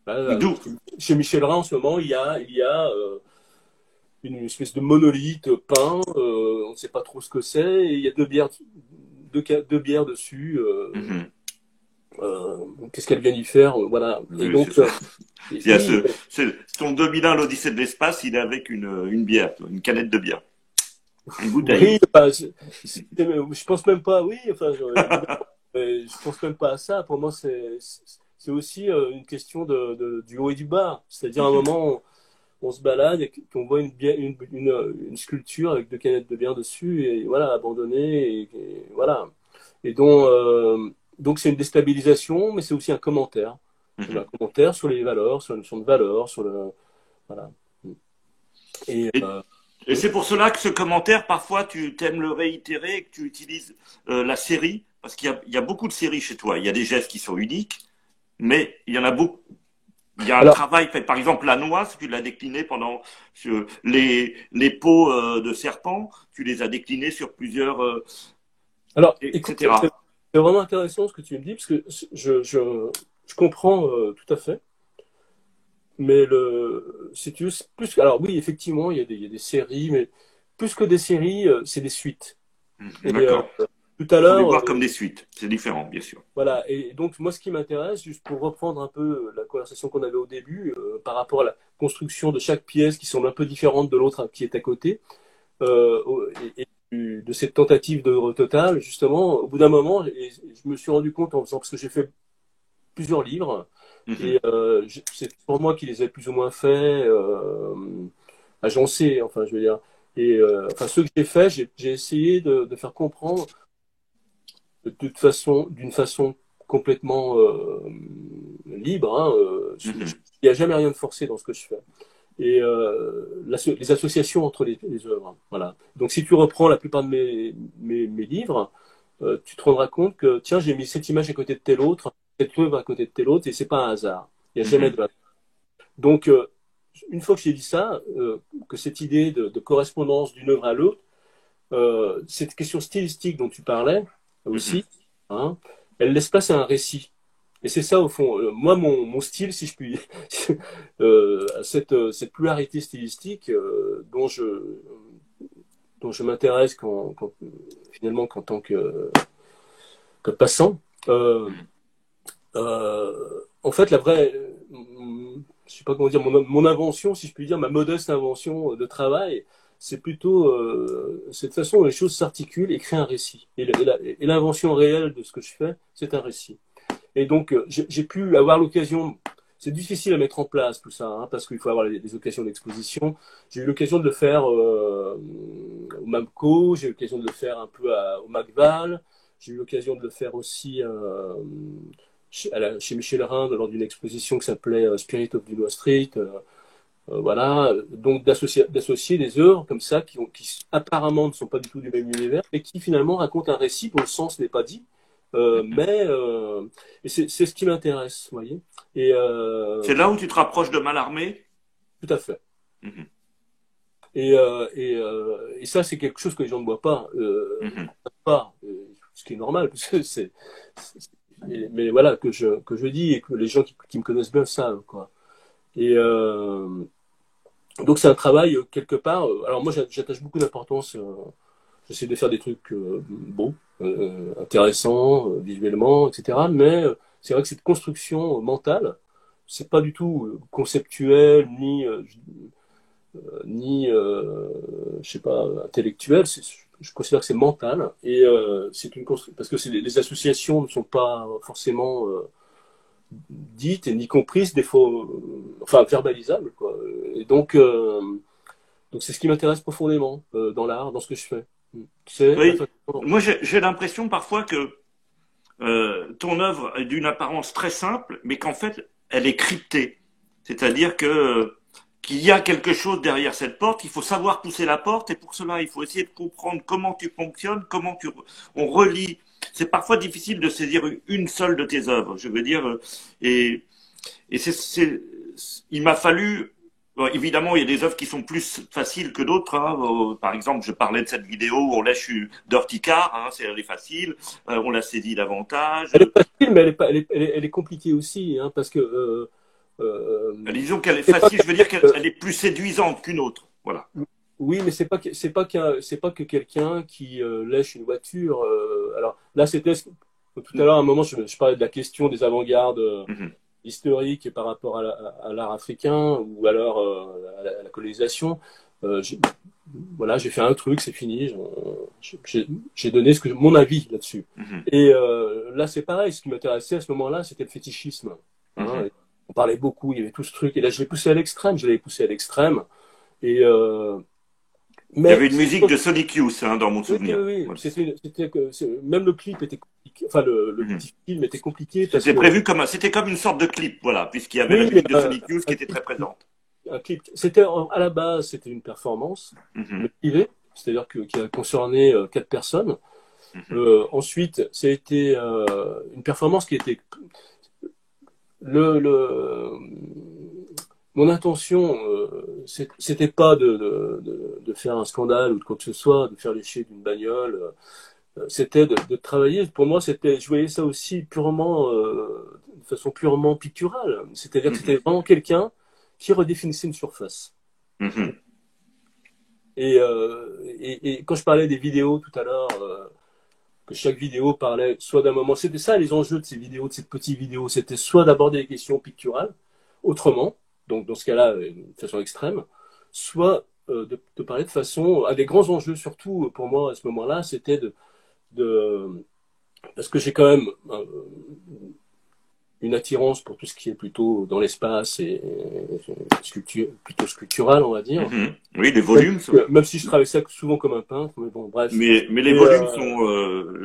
Speaker 1: Là,
Speaker 2: D'où
Speaker 1: chez Michel Rhin, en ce moment, il y a une espèce de monolithe peint. On ne sait pas trop ce que c'est. Et il y a deux bières dessus.
Speaker 2: Mhm.
Speaker 1: Qu'est-ce qu'elle vient y faire? Voilà. Et
Speaker 2: Oui, c'est
Speaker 1: donc,
Speaker 2: ça. Il y a
Speaker 1: oui,
Speaker 2: ton 2001, l'Odyssée de l'espace, il est avec une bière, une canette de bière, une bouteille.
Speaker 1: oui, enfin, je pense même pas. Oui, enfin, évidemment, je pense même pas à ça. Pour moi, c'est aussi une question du haut et du bas. C'est-à-dire, à un
Speaker 2: Mhm.
Speaker 1: moment, on se balade et qu'on voit une sculpture avec deux canettes de bière dessus, et voilà, abandonnée, et voilà. Et donc c'est une déstabilisation, mais c'est aussi un commentaire. Un
Speaker 2: Mhm.
Speaker 1: commentaire sur les valeurs, sur la notion de valeur, sur le. Voilà. Et,
Speaker 2: Et, et c'est pour cela que ce commentaire, parfois, tu t'aimes le réitérer et que tu utilises la série, parce il y a beaucoup de séries chez toi. Il y a des gestes qui sont uniques, mais il y en a beaucoup. Il y a un
Speaker 1: alors,
Speaker 2: travail fait, par exemple, la noix, tu l'as décliné pendant les peaux de serpent, tu les as déclinés sur plusieurs,
Speaker 1: écoute,
Speaker 2: etc.
Speaker 1: c'est vraiment intéressant ce que tu me dis, parce que je comprends tout à fait. Mais si tu veux, c'est plus. Alors oui, effectivement, il y a des séries, mais plus que des séries, c'est des suites. Et
Speaker 2: D'accord.
Speaker 1: tout à
Speaker 2: Il faut les
Speaker 1: l'heure,
Speaker 2: voir comme des suites. C'est différent, bien sûr.
Speaker 1: voilà. Et donc moi, ce qui m'intéresse, juste pour reprendre un peu la conversation qu'on avait au début, par rapport à la construction de chaque pièce qui semble un peu différente de l'autre qui est à côté, de cette tentative d'œuvre totale, justement, au bout d'un moment, et je me suis rendu compte en faisant, parce que j'ai fait plusieurs livres,
Speaker 2: Mhm.
Speaker 1: et c'est pour moi qui les ai plus ou moins faits, agencés, enfin, je veux dire. Et enfin, ceux que j'ai faits, j'ai essayé de faire comprendre d'une façon complètement libre. Hein,
Speaker 2: Mhm.
Speaker 1: il n'y a jamais rien de forcé dans ce que je fais. Et les associations entre les œuvres. Hein, voilà. Donc, si tu reprends la plupart de mes livres, tu te rendras compte que, tiens, j'ai mis cette image à côté de telle autre, cette œuvre à côté de telle autre, et c'est pas un hasard. Il n'y a jamais
Speaker 2: Mhm.
Speaker 1: de hasard. Donc, une fois que j'ai dit ça, que cette idée de correspondance d'une œuvre à l'autre, cette question stylistique dont tu parlais aussi, hein, elle laisse place à un récit. Et c'est ça, au fond, moi, mon style, si je puis, cette pluralité stylistique dont je m'intéresse finalement qu'en tant que passant. En fait, la vraie, je sais pas comment dire, mon invention, si je puis dire, ma modeste invention de travail, c'est plutôt cette façon dont les choses s'articulent et créent un récit. Et l'invention réelle de ce que je fais, c'est un récit. Et donc, j'ai pu avoir l'occasion, c'est difficile à mettre en place tout ça, hein, parce qu'il faut avoir des occasions d'exposition. J'ai eu l'occasion de le faire au MAMCO, j'ai eu l'occasion de le faire un peu au MACVAL, j'ai eu l'occasion de le faire aussi chez Michel Rinde lors d'une exposition qui s'appelait Spirit of Dunois Street. Voilà, donc d'associer des œuvres comme ça qui apparemment ne sont pas du tout du même univers, mais qui finalement racontent un récit dont le sens n'est pas dit. Mais c'est ce qui m'intéresse, vous voyez.
Speaker 2: C'est là où tu te rapproches de Mallarmé?
Speaker 1: Tout à fait.
Speaker 2: Mm-hmm.
Speaker 1: Et ça, c'est quelque chose que les gens ne voient pas. Ce qui est normal, parce que mais voilà, que je dis et que les gens qui me connaissent bien savent, quoi. Et donc, c'est un travail, quelque part. Alors, moi, j'attache beaucoup d'importance. J'essaie de faire des trucs beaux, intéressants, visuellement, etc. Mais c'est vrai que cette construction mentale, c'est pas du tout conceptuel, ni je sais pas, intellectuel. Je considère que c'est mental. Et c'est une construction. Parce que les associations ne sont pas forcément dites et ni comprises, des fois, enfin, verbalisables, quoi. Et donc c'est ce qui m'intéresse profondément dans l'art, dans ce que je fais.
Speaker 2: Oui. Moi, j'ai l'impression parfois que ton œuvre est d'une apparence très simple, mais qu'en fait, elle est cryptée. C'est-à-dire qu'il y a quelque chose derrière cette porte, il faut savoir pousser la porte, et pour cela, il faut essayer de comprendre comment tu fonctionnes, on relie. C'est parfois difficile de saisir une seule de tes œuvres, je veux dire, et il m'a fallu. Bon, évidemment, il y a des œuvres qui sont plus faciles que d'autres, hein. Par exemple, je parlais de cette vidéo où on lèche d'Urticaire, hein, elle est facile, on la saisit davantage.
Speaker 1: Elle est facile, mais elle est compliquée aussi, hein, parce que
Speaker 2: disons qu'elle est facile, je veux dire qu'elle est plus séduisante qu'une autre. Voilà.
Speaker 1: Oui, mais c'est pas que quelqu'un qui lèche une voiture. Alors là, c'était tout à l'heure, à un moment, je parlais de la question des avant-gardes historiques par rapport à l'art africain ou alors à la colonisation. Voilà, j'ai fait un truc, c'est fini. J'ai donné mon avis là-dessus. Et là, c'est pareil. Ce qui m'intéressait à ce moment-là, c'était le fétichisme. Hein. On parlait beaucoup, il y avait tout ce truc. Et là, je l'ai poussé à l'extrême. Je l'avais poussé à l'extrême. Et
Speaker 2: il y avait une musique de Sonic Youth dans mon souvenir.
Speaker 1: Oui. Même le clip était compliqué. Enfin, le petit film était compliqué.
Speaker 2: C'était comme une sorte de clip, voilà, puisqu'il y avait la musique de Sonic Youth qui était très présente.
Speaker 1: Un clip. À la base, c'était une performance privée, c'est-à-dire qui a concerné 4 personnes. Ensuite, ça a été une performance qui était mon intention, c'était pas de faire un scandale ou de quoi que ce soit, de faire lécher d'une bagnole. C'était de travailler. Pour moi, je voyais ça aussi purement, de façon purement picturale. C'est-à-dire que c'était vraiment quelqu'un qui redéfinissait une surface. Et quand je parlais des vidéos tout à l'heure, que chaque vidéo parlait soit d'un moment, c'était ça les enjeux de ces vidéos, de cette petite vidéo, c'était soit d'aborder les questions picturales autrement, donc dans ce cas-là, de façon extrême, soit de parler de façon, à des grands enjeux surtout pour moi à ce moment-là, c'était parce que j'ai quand même une attirance pour tout ce qui est plutôt dans l'espace et plutôt sculptural, on va dire.
Speaker 2: Oui, les volumes.
Speaker 1: Même si je travaille ça souvent comme un peintre, mais bon, bref.
Speaker 2: Mais les volumes sont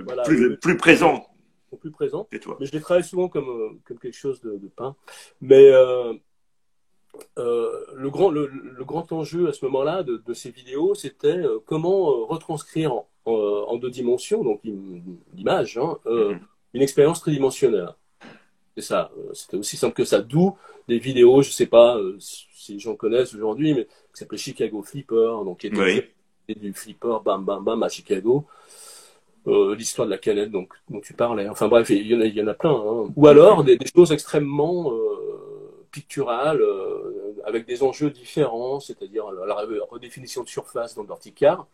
Speaker 2: voilà, plus présents.
Speaker 1: Sont plus présents.
Speaker 2: Et toi.
Speaker 1: Mais je les travaille souvent comme quelque chose de peint. Mais le grand enjeu à ce moment-là de ces vidéos, c'était comment retranscrire en 2 dimensions, donc l'image, une expérience tridimensionnelle. C'est ça, c'était aussi simple que ça. D'où des vidéos, je sais pas si les gens connaissent aujourd'hui, mais qui s'appelait Chicago Flipper, donc qui était du flipper, bam, bam, bam, à Chicago. L'histoire de la canette dont tu parlais. Enfin bref, il y en a plein. Hein. Ou alors des choses extrêmement picturales, avec des enjeux différents, c'est-à-dire la redéfinition de surface dans Dorticard,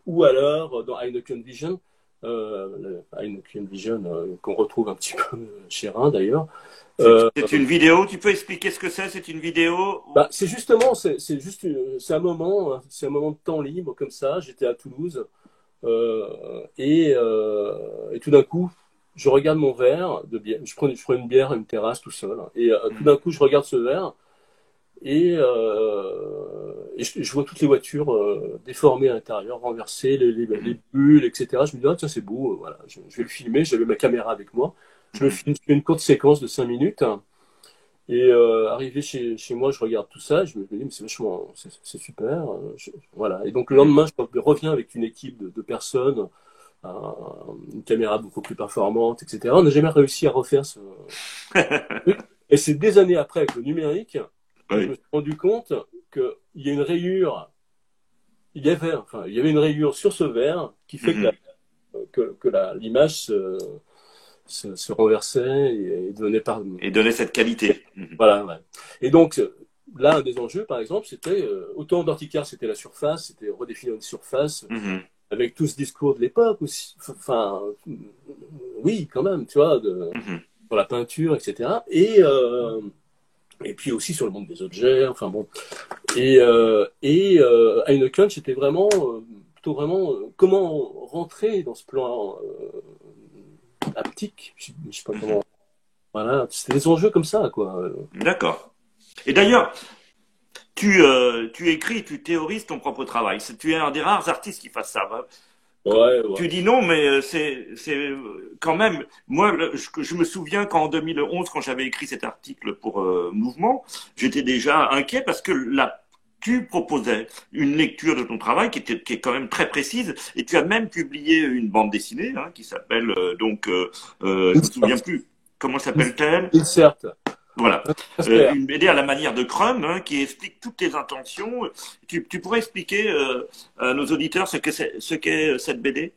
Speaker 1: ou alors dans Heineken Vision, Heineken Vision qu'on retrouve un petit peu chez Rhin d'ailleurs.
Speaker 2: C'est une vidéo, tu peux expliquer ce que c'est? C'est une vidéo?
Speaker 1: Bah, c'est justement, c'est un moment, hein, c'est un moment de temps libre comme ça. J'étais à Toulouse. Et tout d'un coup, je regarde mon verre de bière. Je prends une bière à une terrasse tout seul. Et tout d'un coup, je regarde ce verre et je vois toutes les voitures déformées à l'intérieur, renversées, les bulles, etc. Je me dis, ah, tiens, c'est beau. Voilà, je vais le filmer. J'avais ma caméra avec moi. Je me filme une courte séquence de 5 minutes. Et arrivé chez moi, je regarde tout ça, je me dis, mais c'est vachement, c'est super. Voilà. Et donc le lendemain, je reviens avec une équipe de personnes, une caméra beaucoup plus performante, etc. On n'a jamais réussi à refaire ce truc. Et c'est des années après, avec le numérique, que je me suis rendu compte qu'il y a une rayure, il y avait une rayure sur ce verre qui fait que l'image se renversait et donnait par...
Speaker 2: Et donnait cette qualité.
Speaker 1: Voilà, ouais. Et donc, là, un des enjeux, par exemple, c'était, autant Dorticard, c'était la surface, c'était redéfinir une surface, avec tout ce discours de l'époque aussi. Enfin, oui, quand même, tu vois, sur la peinture, etc. Et puis aussi sur le monde des objets, enfin bon. Et Heineken, c'était vraiment, plutôt vraiment, comment rentrer dans ce plan haptique, je sais pas comment. Voilà, c'était des enjeux comme ça, quoi.
Speaker 2: D'accord. Et d'ailleurs, tu écris, tu théorises ton propre travail. Tu es un des rares artistes qui fasse ça.
Speaker 1: Ouais.
Speaker 2: Tu dis non, mais c'est quand même. Moi, je me souviens qu'en 2011, quand j'avais écrit cet article pour Mouvement, j'étais déjà inquiet parce que tu proposais une lecture de ton travail qui est quand même très précise, et tu as même publié une bande dessinée qui s'appelle je me souviens plus comment s'appelle-t-elle.
Speaker 1: Insert.
Speaker 2: Voilà, une BD à la manière de Crumb qui explique toutes tes intentions. Tu pourrais expliquer à nos auditeurs ce qu'est cette BD?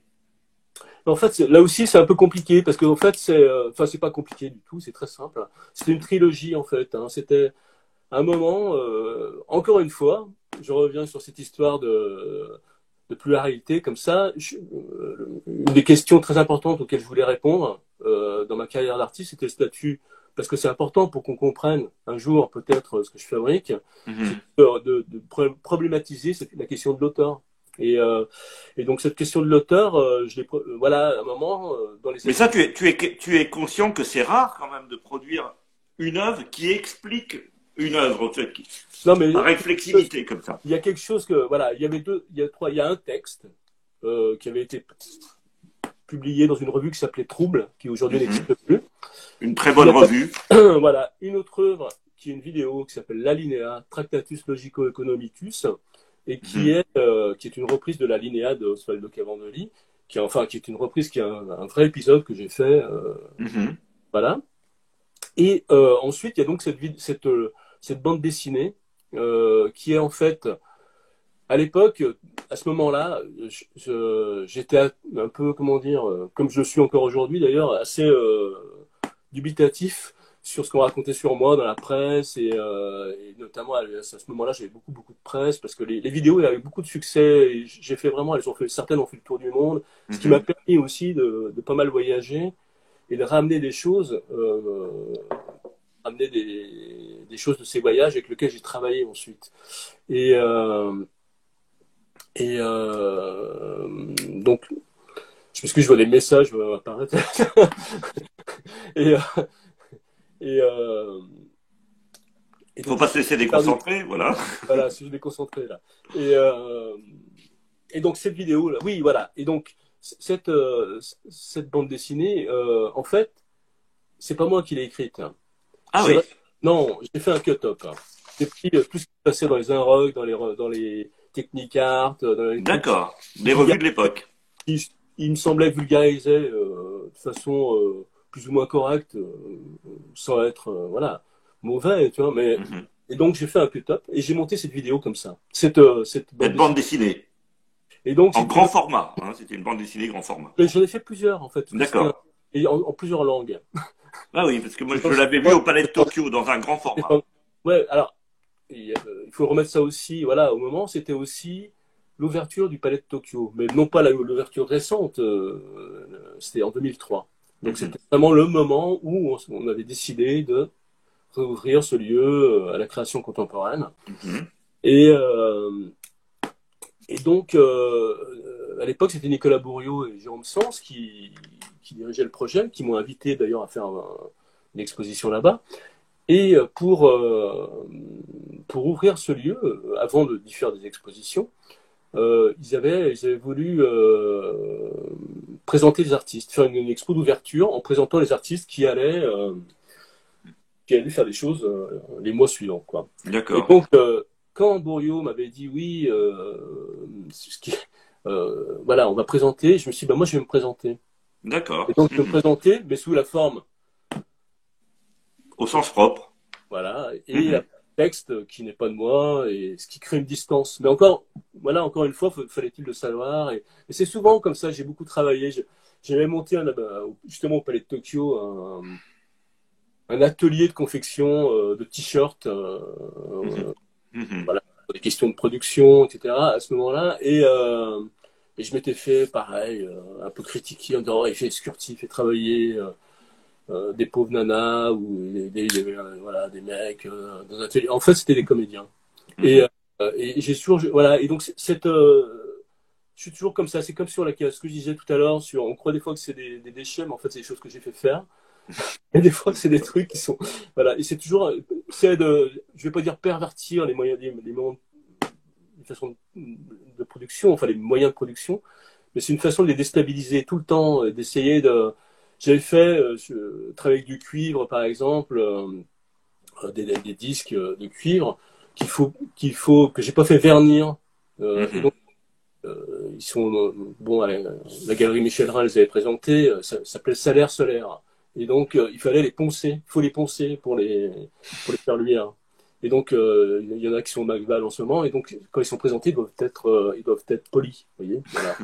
Speaker 1: En fait, là aussi, c'est un peu compliqué parce que en fait, c'est pas compliqué du tout, c'est très simple. C'était une trilogie en fait. Hein. C'était un moment, encore une fois, je reviens sur cette histoire de pluralité comme ça. Une des questions très importantes auxquelles je voulais répondre dans ma carrière d'artiste, c'était le statut. Parce que c'est important pour qu'on comprenne un jour peut-être ce que je fabrique, de problématiser la question de l'auteur. Et donc cette question de l'auteur, voilà, à un moment dans les.
Speaker 2: Mais ça, tu es conscient que c'est rare quand même de produire une œuvre qui explique une œuvre,
Speaker 1: Non, mais
Speaker 2: par réflexivité comme ça.
Speaker 1: Il y a quelque chose que voilà, il y a un texte qui avait été publié dans une revue qui s'appelait Trouble, qui aujourd'hui n'existe plus.
Speaker 2: Une très bonne revue.
Speaker 1: Voilà, une autre œuvre qui est une vidéo qui s'appelle L'Alinéa, Tractatus Logico-Economicus, et qui est une reprise de l'Alinéa de Osvaldo Cavandoli, qui est une reprise qui est un vrai épisode que j'ai fait. Voilà. Et ensuite, il y a donc cette bande dessinée qui est en fait, à l'époque, à ce moment-là, j'étais un peu, comment dire, comme je suis encore aujourd'hui d'ailleurs, assez dubitatif sur ce qu'on racontait sur moi dans la presse et notamment à ce moment-là, j'avais beaucoup de presse parce que les vidéos avaient beaucoup de succès et j'ai fait vraiment, certaines ont fait le tour du monde, ce qui m'a permis aussi de pas mal voyager et de ramener des choses, des choses de ces voyages avec lesquels j'ai travaillé ensuite. Et donc, je m'excuse, je vois des messages apparaître. Il
Speaker 2: faut pas se laisser déconcentrer, voilà.
Speaker 1: Voilà, si je déconcentré là. Et donc cette vidéo là, oui, voilà. Et donc cette bande dessinée, en fait, c'est pas moi qui l'ai écrite. Hein.
Speaker 2: Ah oui.
Speaker 1: Non, j'ai fait un cut-up. Hein. J'ai pris tout ce qui passait dans les Inrock, dans les Technicart.
Speaker 2: D'accord. Les revues de l'époque.
Speaker 1: Il me semblait vulgariser de façon plus ou moins correcte, sans être voilà mauvais, tu vois. Mais et donc j'ai fait un cut-up et j'ai monté cette vidéo comme ça. Cette
Speaker 2: bande dessinée.
Speaker 1: Et donc,
Speaker 2: En grand format, hein, c'était une bande dessinée grand format.
Speaker 1: j'en ai fait plusieurs, en fait.
Speaker 2: D'accord.
Speaker 1: Et en plusieurs langues.
Speaker 2: Ah oui, parce que moi, je l'avais vu au Palais de Tokyo, dans un grand format.
Speaker 1: Ouais, alors, il faut remettre ça aussi, voilà, au moment, c'était aussi l'ouverture du Palais de Tokyo, mais non pas l'ouverture récente, c'était en 2003. Donc c'était vraiment le moment où on avait décidé de réouvrir ce lieu à la création contemporaine. Et, donc, à l'époque, c'était Nicolas Bourriaud et Jérôme Sens qui dirigeaient le projet, qui m'ont invité d'ailleurs à faire une exposition là-bas. Et pour ouvrir ce lieu, avant d'y faire des expositions, ils avaient voulu présenter les artistes, faire une expo d'ouverture en présentant les artistes qui allaient faire des choses les mois suivants, quoi.
Speaker 2: D'accord.
Speaker 1: Et donc, quand Bourriaud m'avait dit oui, voilà, on va présenter, je me suis dit, bah, moi je vais me présenter.
Speaker 2: D'accord.
Speaker 1: Et donc, je me présentais, mais sous la forme.
Speaker 2: Au sens propre.
Speaker 1: Voilà, et un texte qui n'est pas de moi, et ce qui crée une distance. Mais encore, voilà, encore une fois, fallait-il le savoir. Et c'est souvent comme ça, j'ai beaucoup travaillé. J'avais monté justement au Palais de Tokyo un atelier de confection de t-shirts, voilà, pour des questions de production, etc. à ce moment-là. Et je m'étais fait, pareil, un peu critiquer en disant, oh, il fait Scurti, il fait travailler des pauvres nanas ou voilà, des mecs dans un atelier. En fait, c'était des comédiens. Et j'ai toujours, voilà, et donc je suis toujours comme ça. C'est comme sur ce que je disais tout à l'heure, on croit des fois que c'est des déchets, mais en fait, c'est des choses que j'ai fait faire. Et des fois, c'est des trucs qui sont, voilà, et c'est toujours, je vais pas dire pervertir les moyens, les façons de production, enfin les moyens de production, mais c'est une façon de les déstabiliser tout le temps, d'essayer de. J'avais fait travailler avec du cuivre, par exemple, des disques de cuivre que j'ai pas fait vernir. Et donc, ils sont bon, la galerie Michel Rhin les avait présentés. Ça s'appelait Salaire solaire. Et donc, il fallait les poncer. Il faut les poncer pour les faire luire. Et donc, il y en a qui sont au Macbal en ce moment. Et donc, quand ils sont présentés, ils doivent être polis. Vous voyez, voilà.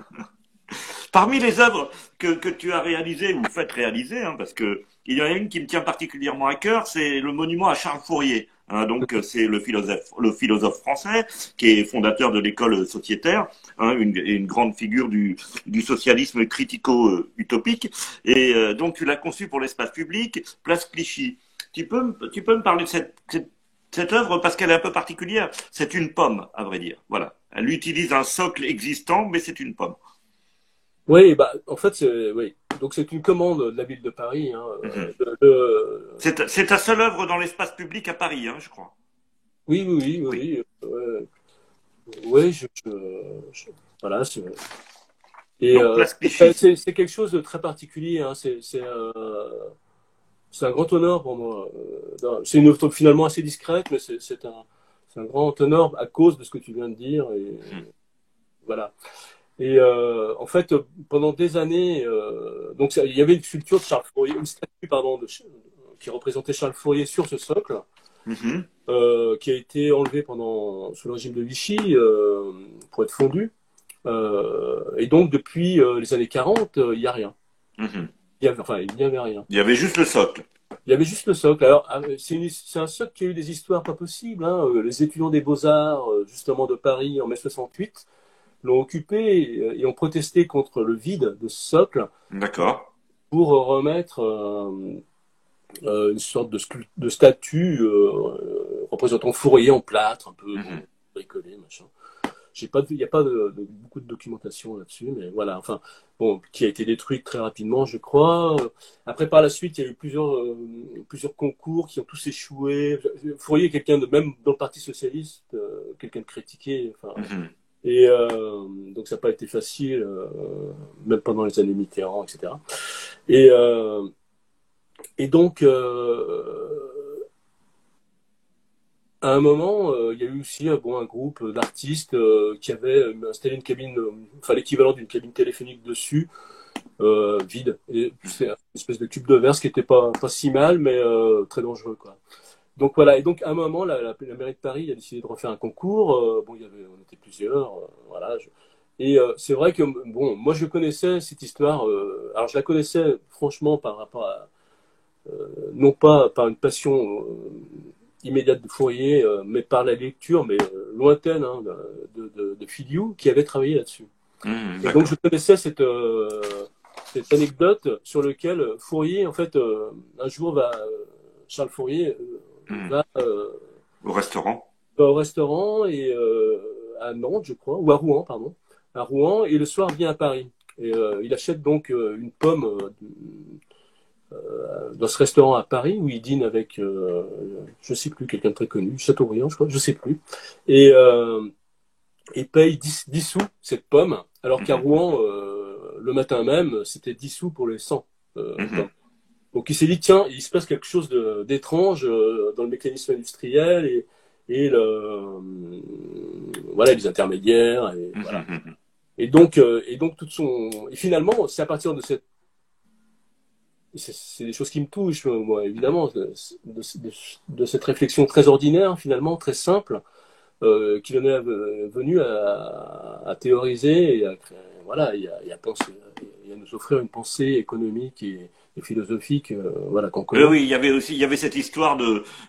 Speaker 2: Parmi les œuvres que tu as réalisées ou faites réaliser, hein, parce que il y en a une qui me tient particulièrement à cœur, c'est le monument à Charles Fourier. Hein, donc c'est le philosophe français qui est fondateur de l'école sociétaire, hein, une grande figure du socialisme critico-utopique. Et donc tu l'as conçu pour l'espace public, place Clichy. Tu peux me parler de cette œuvre parce qu'elle est un peu particulière. C'est une pomme, à vrai dire. Voilà. Elle utilise un socle existant, mais c'est une pomme.
Speaker 1: Oui, bah, en fait, oui. Donc c'est une commande de la ville de Paris. Hein,
Speaker 2: C'est ta seule œuvre dans l'espace public à Paris, hein, je crois.
Speaker 1: Oui, oui, oui, oui. Oui, voilà. Et
Speaker 2: Donc,
Speaker 1: c'est quelque chose de très particulier. Hein, c'est un grand honneur pour moi. C'est une œuvre finalement assez discrète, mais c'est un grand honneur à cause de ce que tu viens de dire. Et voilà. Et en fait, pendant des années, donc il y avait une sculpture de Charles Fourier, une statue, pardon, qui représentait Charles Fourier sur ce socle, qui a été enlevé sous le régime de Vichy pour être fondu. Et donc, depuis les années 40, il n'y a rien. Il n'y avait rien.
Speaker 2: Il y avait juste le socle.
Speaker 1: Il y avait juste le socle. Alors, c'est un socle qui a eu des histoires pas possibles. Hein. Les étudiants des Beaux-Arts, justement de Paris, en mai 68, l'ont occupé et ont protesté contre le vide de ce socle.
Speaker 2: D'accord.
Speaker 1: Pour remettre une sorte de statue représentant Fourier en plâtre, un peu bricolé, machin. Il n'y a pas beaucoup de documentation là-dessus, mais voilà, enfin, bon, qui a été détruite très rapidement, je crois. Après, par la suite, il y a eu plusieurs concours qui ont tous échoué. Fourier est quelqu'un même dans le Parti Socialiste, quelqu'un de critiqué, enfin. Et donc ça n'a pas été facile, même pendant les années Mitterrand, etc. Et donc, à un moment, il y a eu aussi un groupe d'artistes qui avait installé une cabine, enfin l'équivalent d'une cabine téléphonique dessus, vide. Et c'est une espèce de tube de verre, ce qui n'était pas si mal, mais très dangereux, quoi. Donc voilà, et donc à un moment, la mairie de Paris a décidé de refaire un concours. Bon, on était plusieurs, voilà. Et c'est vrai que, bon, moi je connaissais cette histoire, alors je la connaissais franchement par rapport à, non pas par une passion immédiate de Fourier, mais par la lecture, mais lointaine, hein, de Filiou, qui avait travaillé là-dessus. Et donc je
Speaker 2: D'accord.
Speaker 1: connaissais cette anecdote sur laquelle Fourier, en fait, un jour Charles Fourier
Speaker 2: Au restaurant.
Speaker 1: va au restaurant et à Nantes, je crois, ou à Rouen, pardon, à Rouen, et le soir vient à Paris. Et il achète donc une pomme dans ce restaurant à Paris où il dîne avec, je sais plus, quelqu'un de très connu, Chateaubriand, je crois, je sais plus, et, et paye 10 sous cette pomme, alors qu'à
Speaker 2: Mhm.
Speaker 1: Rouen, le matin même, c'était 10 sous pour les 100 pommes.
Speaker 2: Mhm.
Speaker 1: Donc il s'est dit, tiens, il se passe quelque chose d'étrange dans le mécanisme industriel voilà, les intermédiaires, et voilà.
Speaker 2: Mhm.
Speaker 1: Et donc et finalement, c'est à partir de c'est des choses qui me touchent, moi, évidemment, de cette réflexion très ordinaire, finalement, très simple, qu'il en est venu à théoriser et à créer, voilà, et à penser, et à nous offrir une pensée économique et philosophique, voilà, qu'on connaît.
Speaker 2: Oui, il y avait cette histoire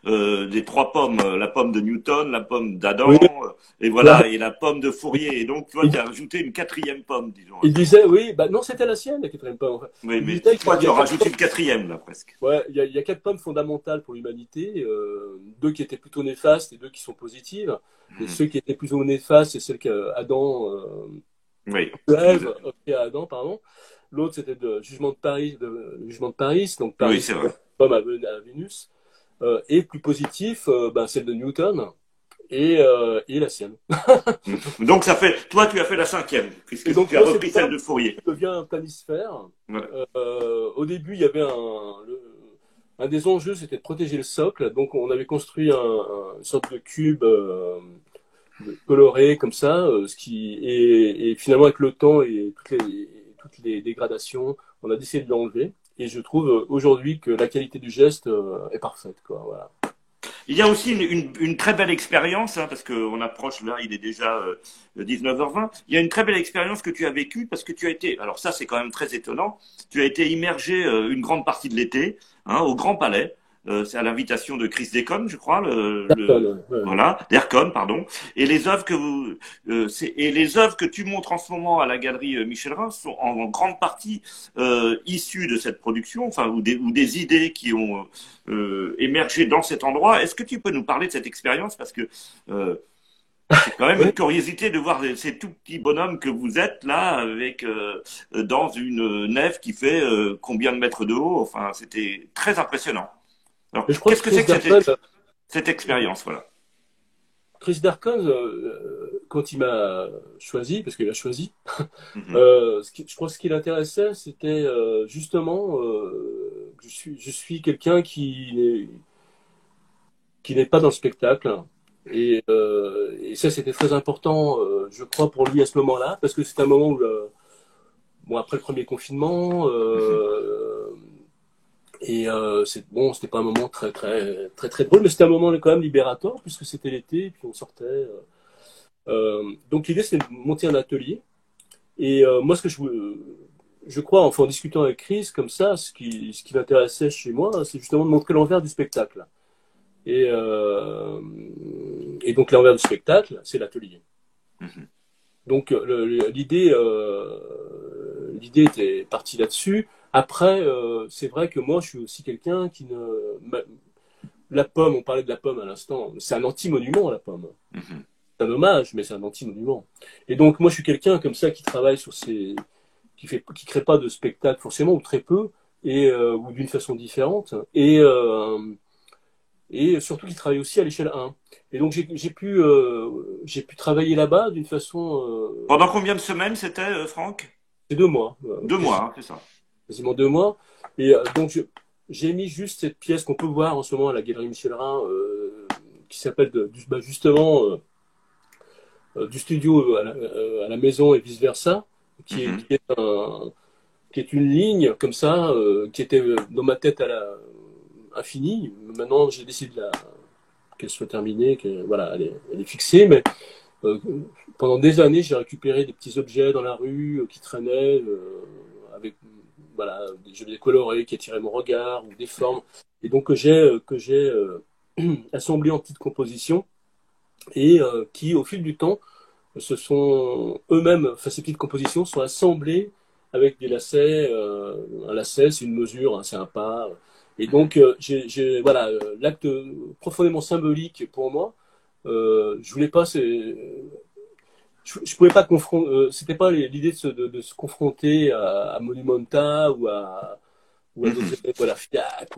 Speaker 2: des trois pommes, la pomme de Newton, la pomme
Speaker 1: Oui,
Speaker 2: d'Adam, et
Speaker 1: voilà.
Speaker 2: voilà, et la pomme de Fourier. Et donc, tu vois,
Speaker 1: Il,
Speaker 2: tu as rajouté une quatrième pomme, disons.
Speaker 1: il disait, oui, bah non, c'était la sienne, la quatrième pomme. Enfin,
Speaker 2: Oui,
Speaker 1: il
Speaker 2: mais
Speaker 1: disait
Speaker 2: toi,
Speaker 1: qu'il y
Speaker 2: tu
Speaker 1: a
Speaker 2: as
Speaker 1: quatre
Speaker 2: rajouté une quatrième, là, presque.
Speaker 1: Ouais, il y a quatre pommes fondamentales pour l'humanité, deux qui étaient plutôt néfastes et deux qui sont positives. Et
Speaker 2: Mhm.
Speaker 1: ceux qui étaient plutôt néfastes, c'est celles qu'Adam,
Speaker 2: Oui, tu nous
Speaker 1: Ève
Speaker 2: as...
Speaker 1: offrit à Adam, pardon. L'autre, c'était le jugement de Paris, le jugement de Paris. Donc
Speaker 2: Oui,
Speaker 1: Paris,
Speaker 2: c'est
Speaker 1: c'est la
Speaker 2: vrai.
Speaker 1: pomme à Vénus. Et plus positif, ben, celle de Newton et la sienne.
Speaker 2: Donc, ça fait, toi, tu as fait la cinquième,
Speaker 1: Et
Speaker 2: puisque
Speaker 1: donc
Speaker 2: tu as
Speaker 1: moi, cette
Speaker 2: repris celle
Speaker 1: pomme
Speaker 2: de Fourier.
Speaker 1: devient un planisphère.
Speaker 2: Voilà.
Speaker 1: Au début, il y avait un des enjeux, c'était de protéger le socle. Donc, on avait construit une sorte de cube coloré comme ça, et finalement, avec le temps et toutes les dégradations, on a décidé de l'enlever. Et je trouve aujourd'hui que la qualité du geste est parfaite, quoi. Voilà.
Speaker 2: Il y a aussi une très belle expérience, hein, parce qu'on approche là, il est déjà 19h20. Il y a une très belle expérience que tu as vécue parce que tu as été, alors ça c'est quand même très étonnant, tu as été immergé une grande partie de l'été hein, au Grand Palais. C'est à l'invitation de Chris Deacon, je crois,
Speaker 1: Personne, ouais, ouais.
Speaker 2: voilà, d'Ercon, pardon. Et les œuvres que et les œuvres que tu montres en ce moment à la galerie Michel Rhin sont en grande partie issues de cette production, enfin ou des idées qui ont émergé dans cet endroit. Est-ce que tu peux nous parler de cette expérience parce que c'est quand même une
Speaker 1: Ouais.
Speaker 2: curiosité de voir ces tout petits bonhommes que vous êtes là avec dans une nef qui fait combien de mètres de haut. Enfin, c'était très impressionnant. Alors,
Speaker 1: Mais je crois que
Speaker 2: qu'est-ce que c'est que cette expérience, voilà.
Speaker 1: Chris Darkon, quand il m'a choisi, parce qu'il a choisi,
Speaker 2: Mhm.
Speaker 1: je crois que ce qui l'intéressait, c'était justement que je suis quelqu'un qui n'est pas dans le spectacle. Et ça, c'était très important, je crois, pour lui à ce moment-là, parce que c'était un moment où, bon, après le premier confinement,
Speaker 2: Mhm.
Speaker 1: et c'était pas un moment très, très, très, très drôle, mais c'était un moment quand même libérateur, puisque c'était l'été, et puis on sortait. Donc l'idée, c'était de monter un atelier. Et moi, ce que je crois, enfin, en discutant avec Chris, comme ça, ce qui m'intéressait chez moi, c'est justement de montrer l'envers du spectacle. Et, euh, et donc l'envers du spectacle, c'est l'atelier.
Speaker 2: Mhm.
Speaker 1: Donc l'idée était partie là-dessus. Après, c'est vrai que moi, je suis aussi quelqu'un qui ne... La pomme, on parlait de la pomme à l'instant, c'est un anti-monument, la pomme.
Speaker 2: Mhm.
Speaker 1: C'est un hommage, mais c'est un anti-monument. Et donc, moi, je suis quelqu'un comme ça qui travaille sur qui crée pas de spectacle forcément, ou très peu, ou d'une façon différente. Et surtout qui travaille aussi à l'échelle 1. Et donc j'ai pu travailler là-bas d'une façon,
Speaker 2: Pendant combien de semaines c'était, Franck?
Speaker 1: c'est 2 mois,
Speaker 2: 2 mois, hein, c'est ça.
Speaker 1: quasiment 2 mois. Et donc j'ai mis juste cette pièce qu'on peut voir en ce moment à la Galerie Michel Rhin, qui s'appelle justement du studio à la maison et vice versa, qui est,
Speaker 2: Mhm.
Speaker 1: qui est un, qui est une ligne comme ça, qui était dans ma tête à la infinie. Maintenant, j'ai décidé qu'elle soit terminée, que voilà, elle est fixée, mais Euh, Pendant des années, j'ai récupéré des petits objets dans la rue qui traînaient avec voilà, des objets colorés qui attiraient mon regard ou des formes. Et donc que j'ai assemblé en petites compositions et qui, au fil du temps, se sont eux-mêmes, enfin ces petites compositions sont assemblées avec des lacets. Un lacet, c'est une mesure, hein, c'est un pas. Et donc, voilà, l'acte profondément symbolique pour moi. Je voulais pas, je pouvais pas confronter. C'était pas l'idée de se confronter à Monumenta ou à d'autres
Speaker 2: Mhm.
Speaker 1: élèves, ou à la FIAC.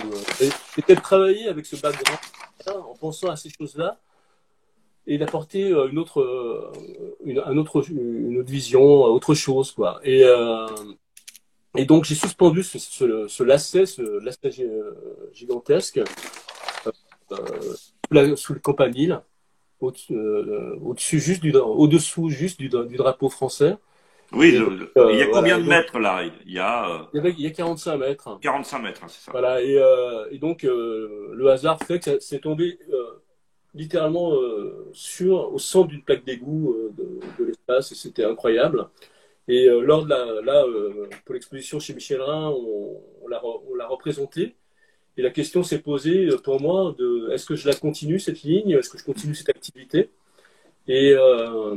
Speaker 1: C'était de travailler avec ce background en pensant à ces choses-là et d'apporter une autre vision, autre chose, quoi. Et donc j'ai suspendu ce lacet gigantesque sous le campanile, au-dessus juste du drapeau français.
Speaker 2: Oui,
Speaker 1: Et donc,
Speaker 2: il y a
Speaker 1: voilà.
Speaker 2: combien de mètres là? Il y a
Speaker 1: Il y a 45 mètres.
Speaker 2: 45 mètres, hein, c'est ça.
Speaker 1: Voilà. Et donc le hasard fait que c'est tombé littéralement au centre d'une plaque d'égout de l'espace, et c'était incroyable. Et pour l'exposition chez Michelin, on l'a représenté. Et la question s'est posée pour moi de est-ce que je la continue, cette ligne, est-ce que je continue cette activité? Et, euh,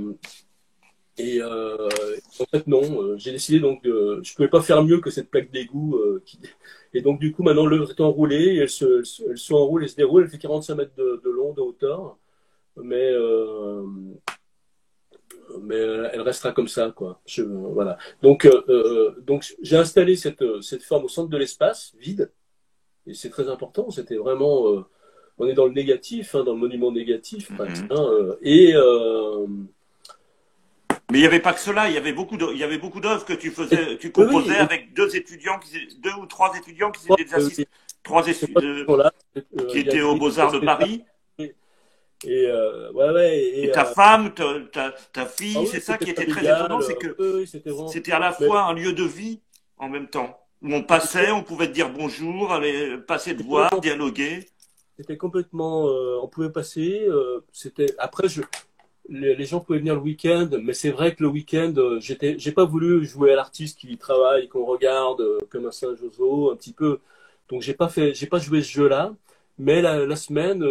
Speaker 1: en fait, non. J'ai décidé donc je pouvais pas faire mieux que cette plaque d'égout. Et donc, du coup, maintenant, l'œuvre est enroulée, et elle se enroule et se déroule. Elle fait 45 mètres de long, de hauteur. Mais, euh, mais elle restera comme ça, quoi. Voilà. Donc j'ai installé cette forme au centre de l'espace, vide, et c'est très important. C'était vraiment, on est dans le négatif, hein, dans le monument négatif, presque,
Speaker 2: Mhm.
Speaker 1: hein,
Speaker 2: Mais il n'y avait pas que cela, il y avait beaucoup d'œuvres que
Speaker 1: et-
Speaker 2: tu
Speaker 1: oui, oui,
Speaker 2: composais avec deux ou trois étudiants qui étaient des
Speaker 1: les
Speaker 2: trois
Speaker 1: potes sont là.
Speaker 2: qui
Speaker 1: Il y a
Speaker 2: étaient aux
Speaker 1: Guy,
Speaker 2: Beaux-Arts de Paris.
Speaker 1: ouais, ouais,
Speaker 2: Et ta femme, ta
Speaker 1: ah
Speaker 2: fille,
Speaker 1: oui,
Speaker 2: c'est ça
Speaker 1: c'était
Speaker 2: qui était très
Speaker 1: familial.
Speaker 2: étonnant, c'est que
Speaker 1: Oui, oui, c'était vraiment.
Speaker 2: c'était à la
Speaker 1: Mais
Speaker 2: fois un lieu de vie en même temps, où on
Speaker 1: c'était
Speaker 2: passait, on pouvait te dire bonjour, aller passer te
Speaker 1: c'était
Speaker 2: voir,
Speaker 1: complètement.
Speaker 2: dialoguer.
Speaker 1: C'était complètement. On pouvait passer. Après, les gens pouvaient venir le week-end, mais c'est vrai que le week-end, j'ai pas voulu jouer à l'artiste qui travaille, qu'on regarde comme un singe au un petit peu. Donc j'ai pas joué ce jeu-là. Mais la semaine,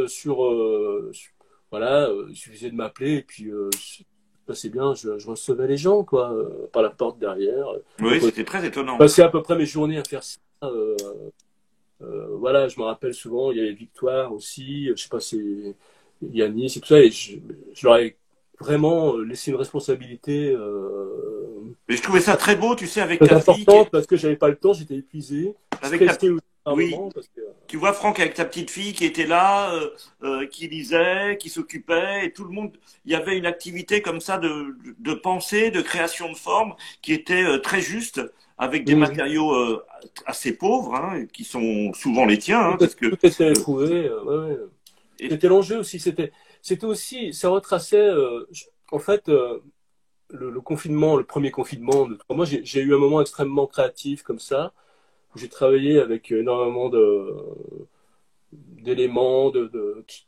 Speaker 1: voilà, il suffisait de m'appeler et puis ça passait bien. Je recevais les gens, quoi, par la porte derrière.
Speaker 2: Oui,
Speaker 1: Donc,
Speaker 2: c'était très
Speaker 1: je
Speaker 2: étonnant.
Speaker 1: passais à peu près mes journées à faire ça. Voilà, je me rappelle souvent, il y avait Victoire aussi, je sais pas, c'est Yannis et tout ça, et je leur ai vraiment laissé une responsabilité
Speaker 2: Mais je trouvais ça très beau, tu sais, avec
Speaker 1: très
Speaker 2: ta fille,
Speaker 1: importante parce que j'avais pas le temps, j'étais épuisé,
Speaker 2: avec ta,
Speaker 1: stressé aussi par
Speaker 2: oui,
Speaker 1: moment parce que
Speaker 2: tu vois Franck avec ta petite fille qui était là, qui lisait, qui s'occupait, et tout le monde, il y avait une activité comme ça de pensée, de création de forme qui était très juste, avec des
Speaker 1: Mhm.
Speaker 2: matériaux assez pauvres, hein, qui sont souvent les tiens, hein, parce que
Speaker 1: Tout était
Speaker 2: euh,
Speaker 1: trouvé. Ouais, ouais.
Speaker 2: et-
Speaker 1: C'était l'enjeu aussi, c'était aussi, ça retraçait, en fait, le confinement, le premier confinement de 3 mois, j'ai eu un moment extrêmement créatif comme ça. J'ai travaillé avec énormément d'éléments,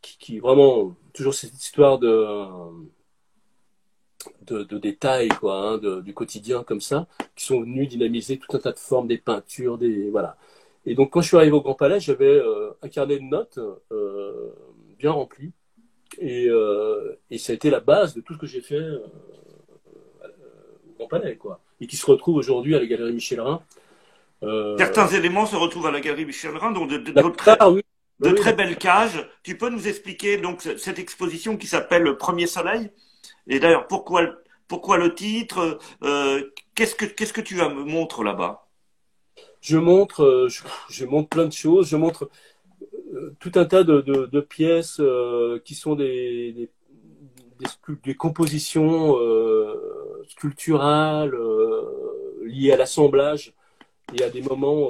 Speaker 1: qui vraiment, toujours cette histoire de détails, quoi, hein, du quotidien comme ça, qui sont venus dynamiser tout un tas de formes, des peintures, voilà. Et donc, quand je suis arrivé au Grand Palais, j'avais un carnet de notes bien rempli. Et ça a été la base de tout ce que j'ai fait au Grand Palais, quoi. Et qui se retrouve aujourd'hui à la Galerie Michel-Rhin.
Speaker 2: certains
Speaker 1: Euh,
Speaker 2: éléments se retrouvent à la Galerie Michel-Rhin, donc
Speaker 1: la plupart, oui. Bah
Speaker 2: de
Speaker 1: oui,
Speaker 2: très belles cages. Tu peux nous expliquer donc cette exposition qui s'appelle Le Premier Soleil? Et d'ailleurs, pourquoi le titre? Qu'est-ce que tu me montres là-bas?
Speaker 1: je montre plein de choses. Je montre tout un tas de pièces qui sont des compositions sculpturales liées à l'assemblage et à des moments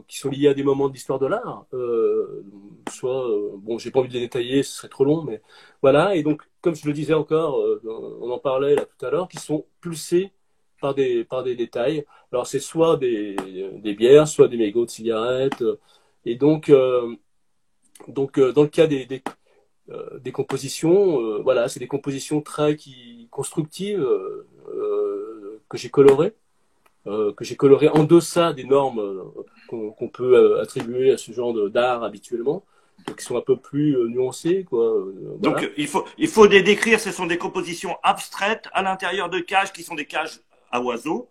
Speaker 1: qui sont liés à des moments de l'histoire de l'art. Bon, j'ai pas envie de les détailler, ce serait trop long, mais voilà. Et donc, comme je le disais encore, on en parlait là tout à l'heure, qui sont pulsés par des détails. Alors, c'est soit des bières, soit des mégots de cigarettes. Et donc, dans le cas des compositions, voilà, c'est des compositions très constructives que j'ai colorées. Que j'ai coloré en deçà des normes qu'on peut attribuer à ce genre d'art habituellement, donc qui sont un peu plus nuancés, quoi. Voilà.
Speaker 2: Donc, il faut les décrire, ce sont des compositions abstraites à l'intérieur de cages qui sont des cages à oiseaux,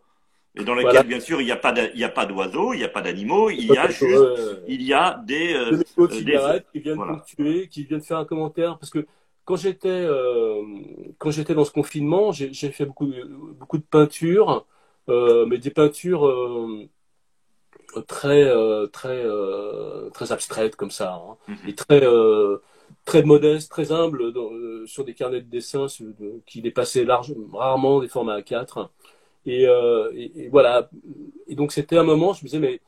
Speaker 2: et dans lesquelles,
Speaker 1: Voilà.
Speaker 2: bien sûr, il n'y a pas d'oiseaux, il n'y a pas d'animaux, il y a juste, il y a
Speaker 1: Des mégots de
Speaker 2: des œufs.
Speaker 1: cigarettes qui viennent
Speaker 2: Voilà.
Speaker 1: ponctuer, qui viennent faire un commentaire, parce que quand j'étais dans ce confinement, j'ai fait beaucoup de peintures, mais des peintures très abstraites comme ça, hein, et très modestes, très humbles sur des carnets de dessin qui dépassaient rarement des formats A4. Et voilà. Et donc c'était un moment, je me disais, mais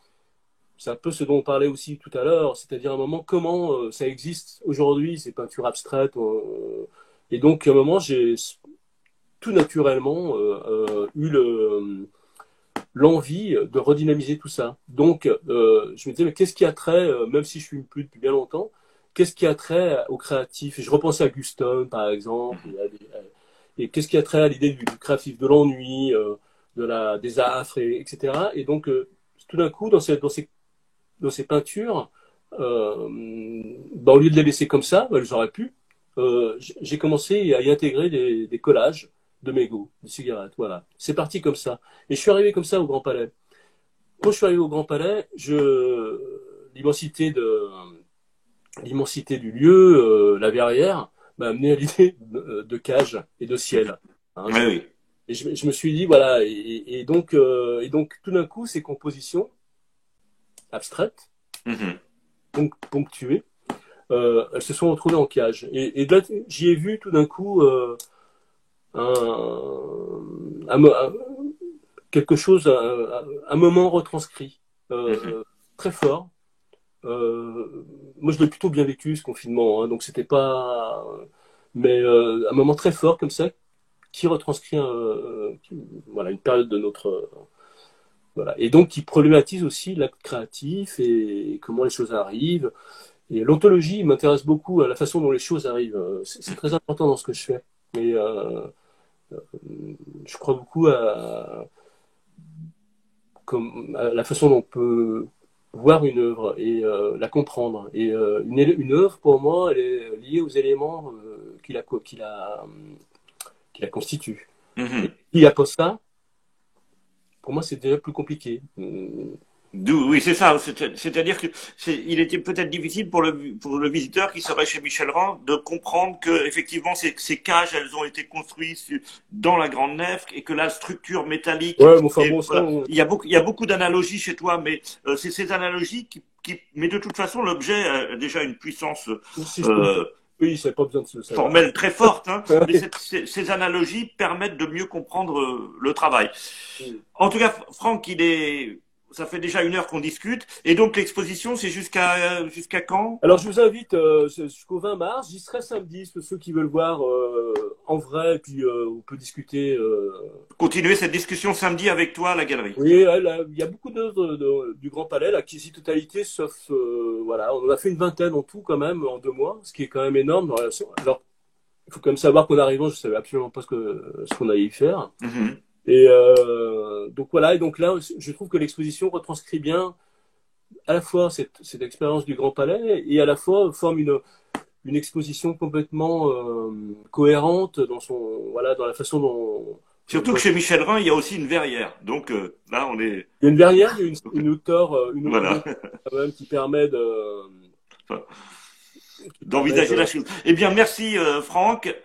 Speaker 1: c'est un peu ce dont on parlait aussi tout à l'heure, c'est-à-dire un moment comment ça existe aujourd'hui, ces peintures abstraites. Et donc à un moment, j'ai tout naturellement eu l'envie de redynamiser tout ça. Donc, je me disais, mais qu'est-ce qui a trait, même si je suis plus depuis bien longtemps, qu'est-ce qui a trait au créatif? Et je repensais à Guston, par exemple, et qu'est-ce qui a trait à l'idée du créatif, de l'ennui, des affres, etc. Et donc, tout d'un coup, dans ces peintures, au lieu de les laisser comme ça, elles auraient pu, j'ai commencé à y intégrer des collages de mégots, de cigarettes. Voilà. C'est parti comme ça. Et je suis arrivé comme ça au Grand Palais. Quand je suis arrivé au Grand Palais, l'immensité du lieu, la verrière, m'a amené à l'idée de cage et de ciel. Hein,
Speaker 2: Oui, oui.
Speaker 1: et je me suis dit, voilà, et donc tout d'un coup, ces compositions abstraites, ponctuées, elles se sont retrouvées en cage. Et là, j'y ai vu tout d'un coup quelque chose, un moment retranscrit, très fort. Moi, je l'ai plutôt bien vécu ce confinement, hein, donc c'était pas, mais un moment très fort comme ça qui retranscrit voilà, une période de notre, voilà, et donc qui problématise aussi l'acte créatif et comment les choses arrivent. Et l'ontologie m'intéresse beaucoup à la façon dont les choses arrivent. C'est très important dans ce que je fais. Et je crois beaucoup à la façon dont on peut voir une œuvre et la comprendre. Et une œuvre, pour moi, elle est liée aux éléments qui la constituent. Et s'il n'y a pas ça, pour moi, c'est déjà plus compliqué.
Speaker 2: Oui, c'est ça. C'est-à-dire que il était peut-être difficile pour le visiteur qui serait chez Michel Rand de comprendre que effectivement ces cages, elles ont été construites dans la grande nef et que la structure métallique.
Speaker 1: Ouais, mais enfin, bon,
Speaker 2: voilà. Il y a beaucoup d'analogies chez toi, mais c'est ces analogies mais de toute façon, l'objet a déjà une puissance.
Speaker 1: Oui, ça n'a pas besoin de se
Speaker 2: formelle très forte, hein, mais ces analogies permettent de mieux comprendre le travail. En tout cas, Franck, ça fait déjà 1 heure qu'on discute, et donc l'exposition, c'est jusqu'à quand?
Speaker 1: Alors, je vous invite jusqu'au 20 mars. J'y serai samedi, ceux qui veulent voir en vrai, et puis on peut discuter.
Speaker 2: Continuer cette discussion samedi avec toi à la galerie.
Speaker 1: Oui, il y a beaucoup d'œuvres du Grand Palais, la quasi-totalité, sauf, voilà, on en a fait une vingtaine en tout quand même, en 2 mois, ce qui est quand même énorme. Alors, il faut quand même savoir qu'en arrivant, je ne savais absolument pas ce qu'on allait y faire. Et donc voilà, et donc là, je trouve que l'exposition retranscrit bien à la fois cette expérience du Grand Palais et à la fois forme une exposition complètement cohérente dans la façon dont.
Speaker 2: Surtout que chez Michel Rhin, il y a aussi une verrière. Donc là, on est.
Speaker 1: Il y a une verrière, il y a une hauteur,
Speaker 2: voilà.
Speaker 1: Quand même qui permet
Speaker 2: d'envisager la chose. Eh bien, merci Franck.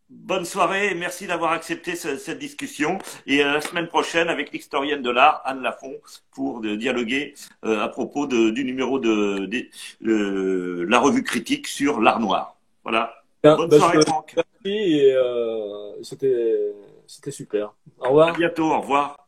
Speaker 2: Bonne soirée et merci d'avoir accepté cette discussion. Et la semaine prochaine, avec l'historienne de l'art, Anne Lafont, pour dialoguer à propos du numéro de la revue critique sur l'art noir. Voilà. Bonne soirée, Franck.
Speaker 1: Merci et c'était super. Au revoir.
Speaker 2: À bientôt. Au revoir.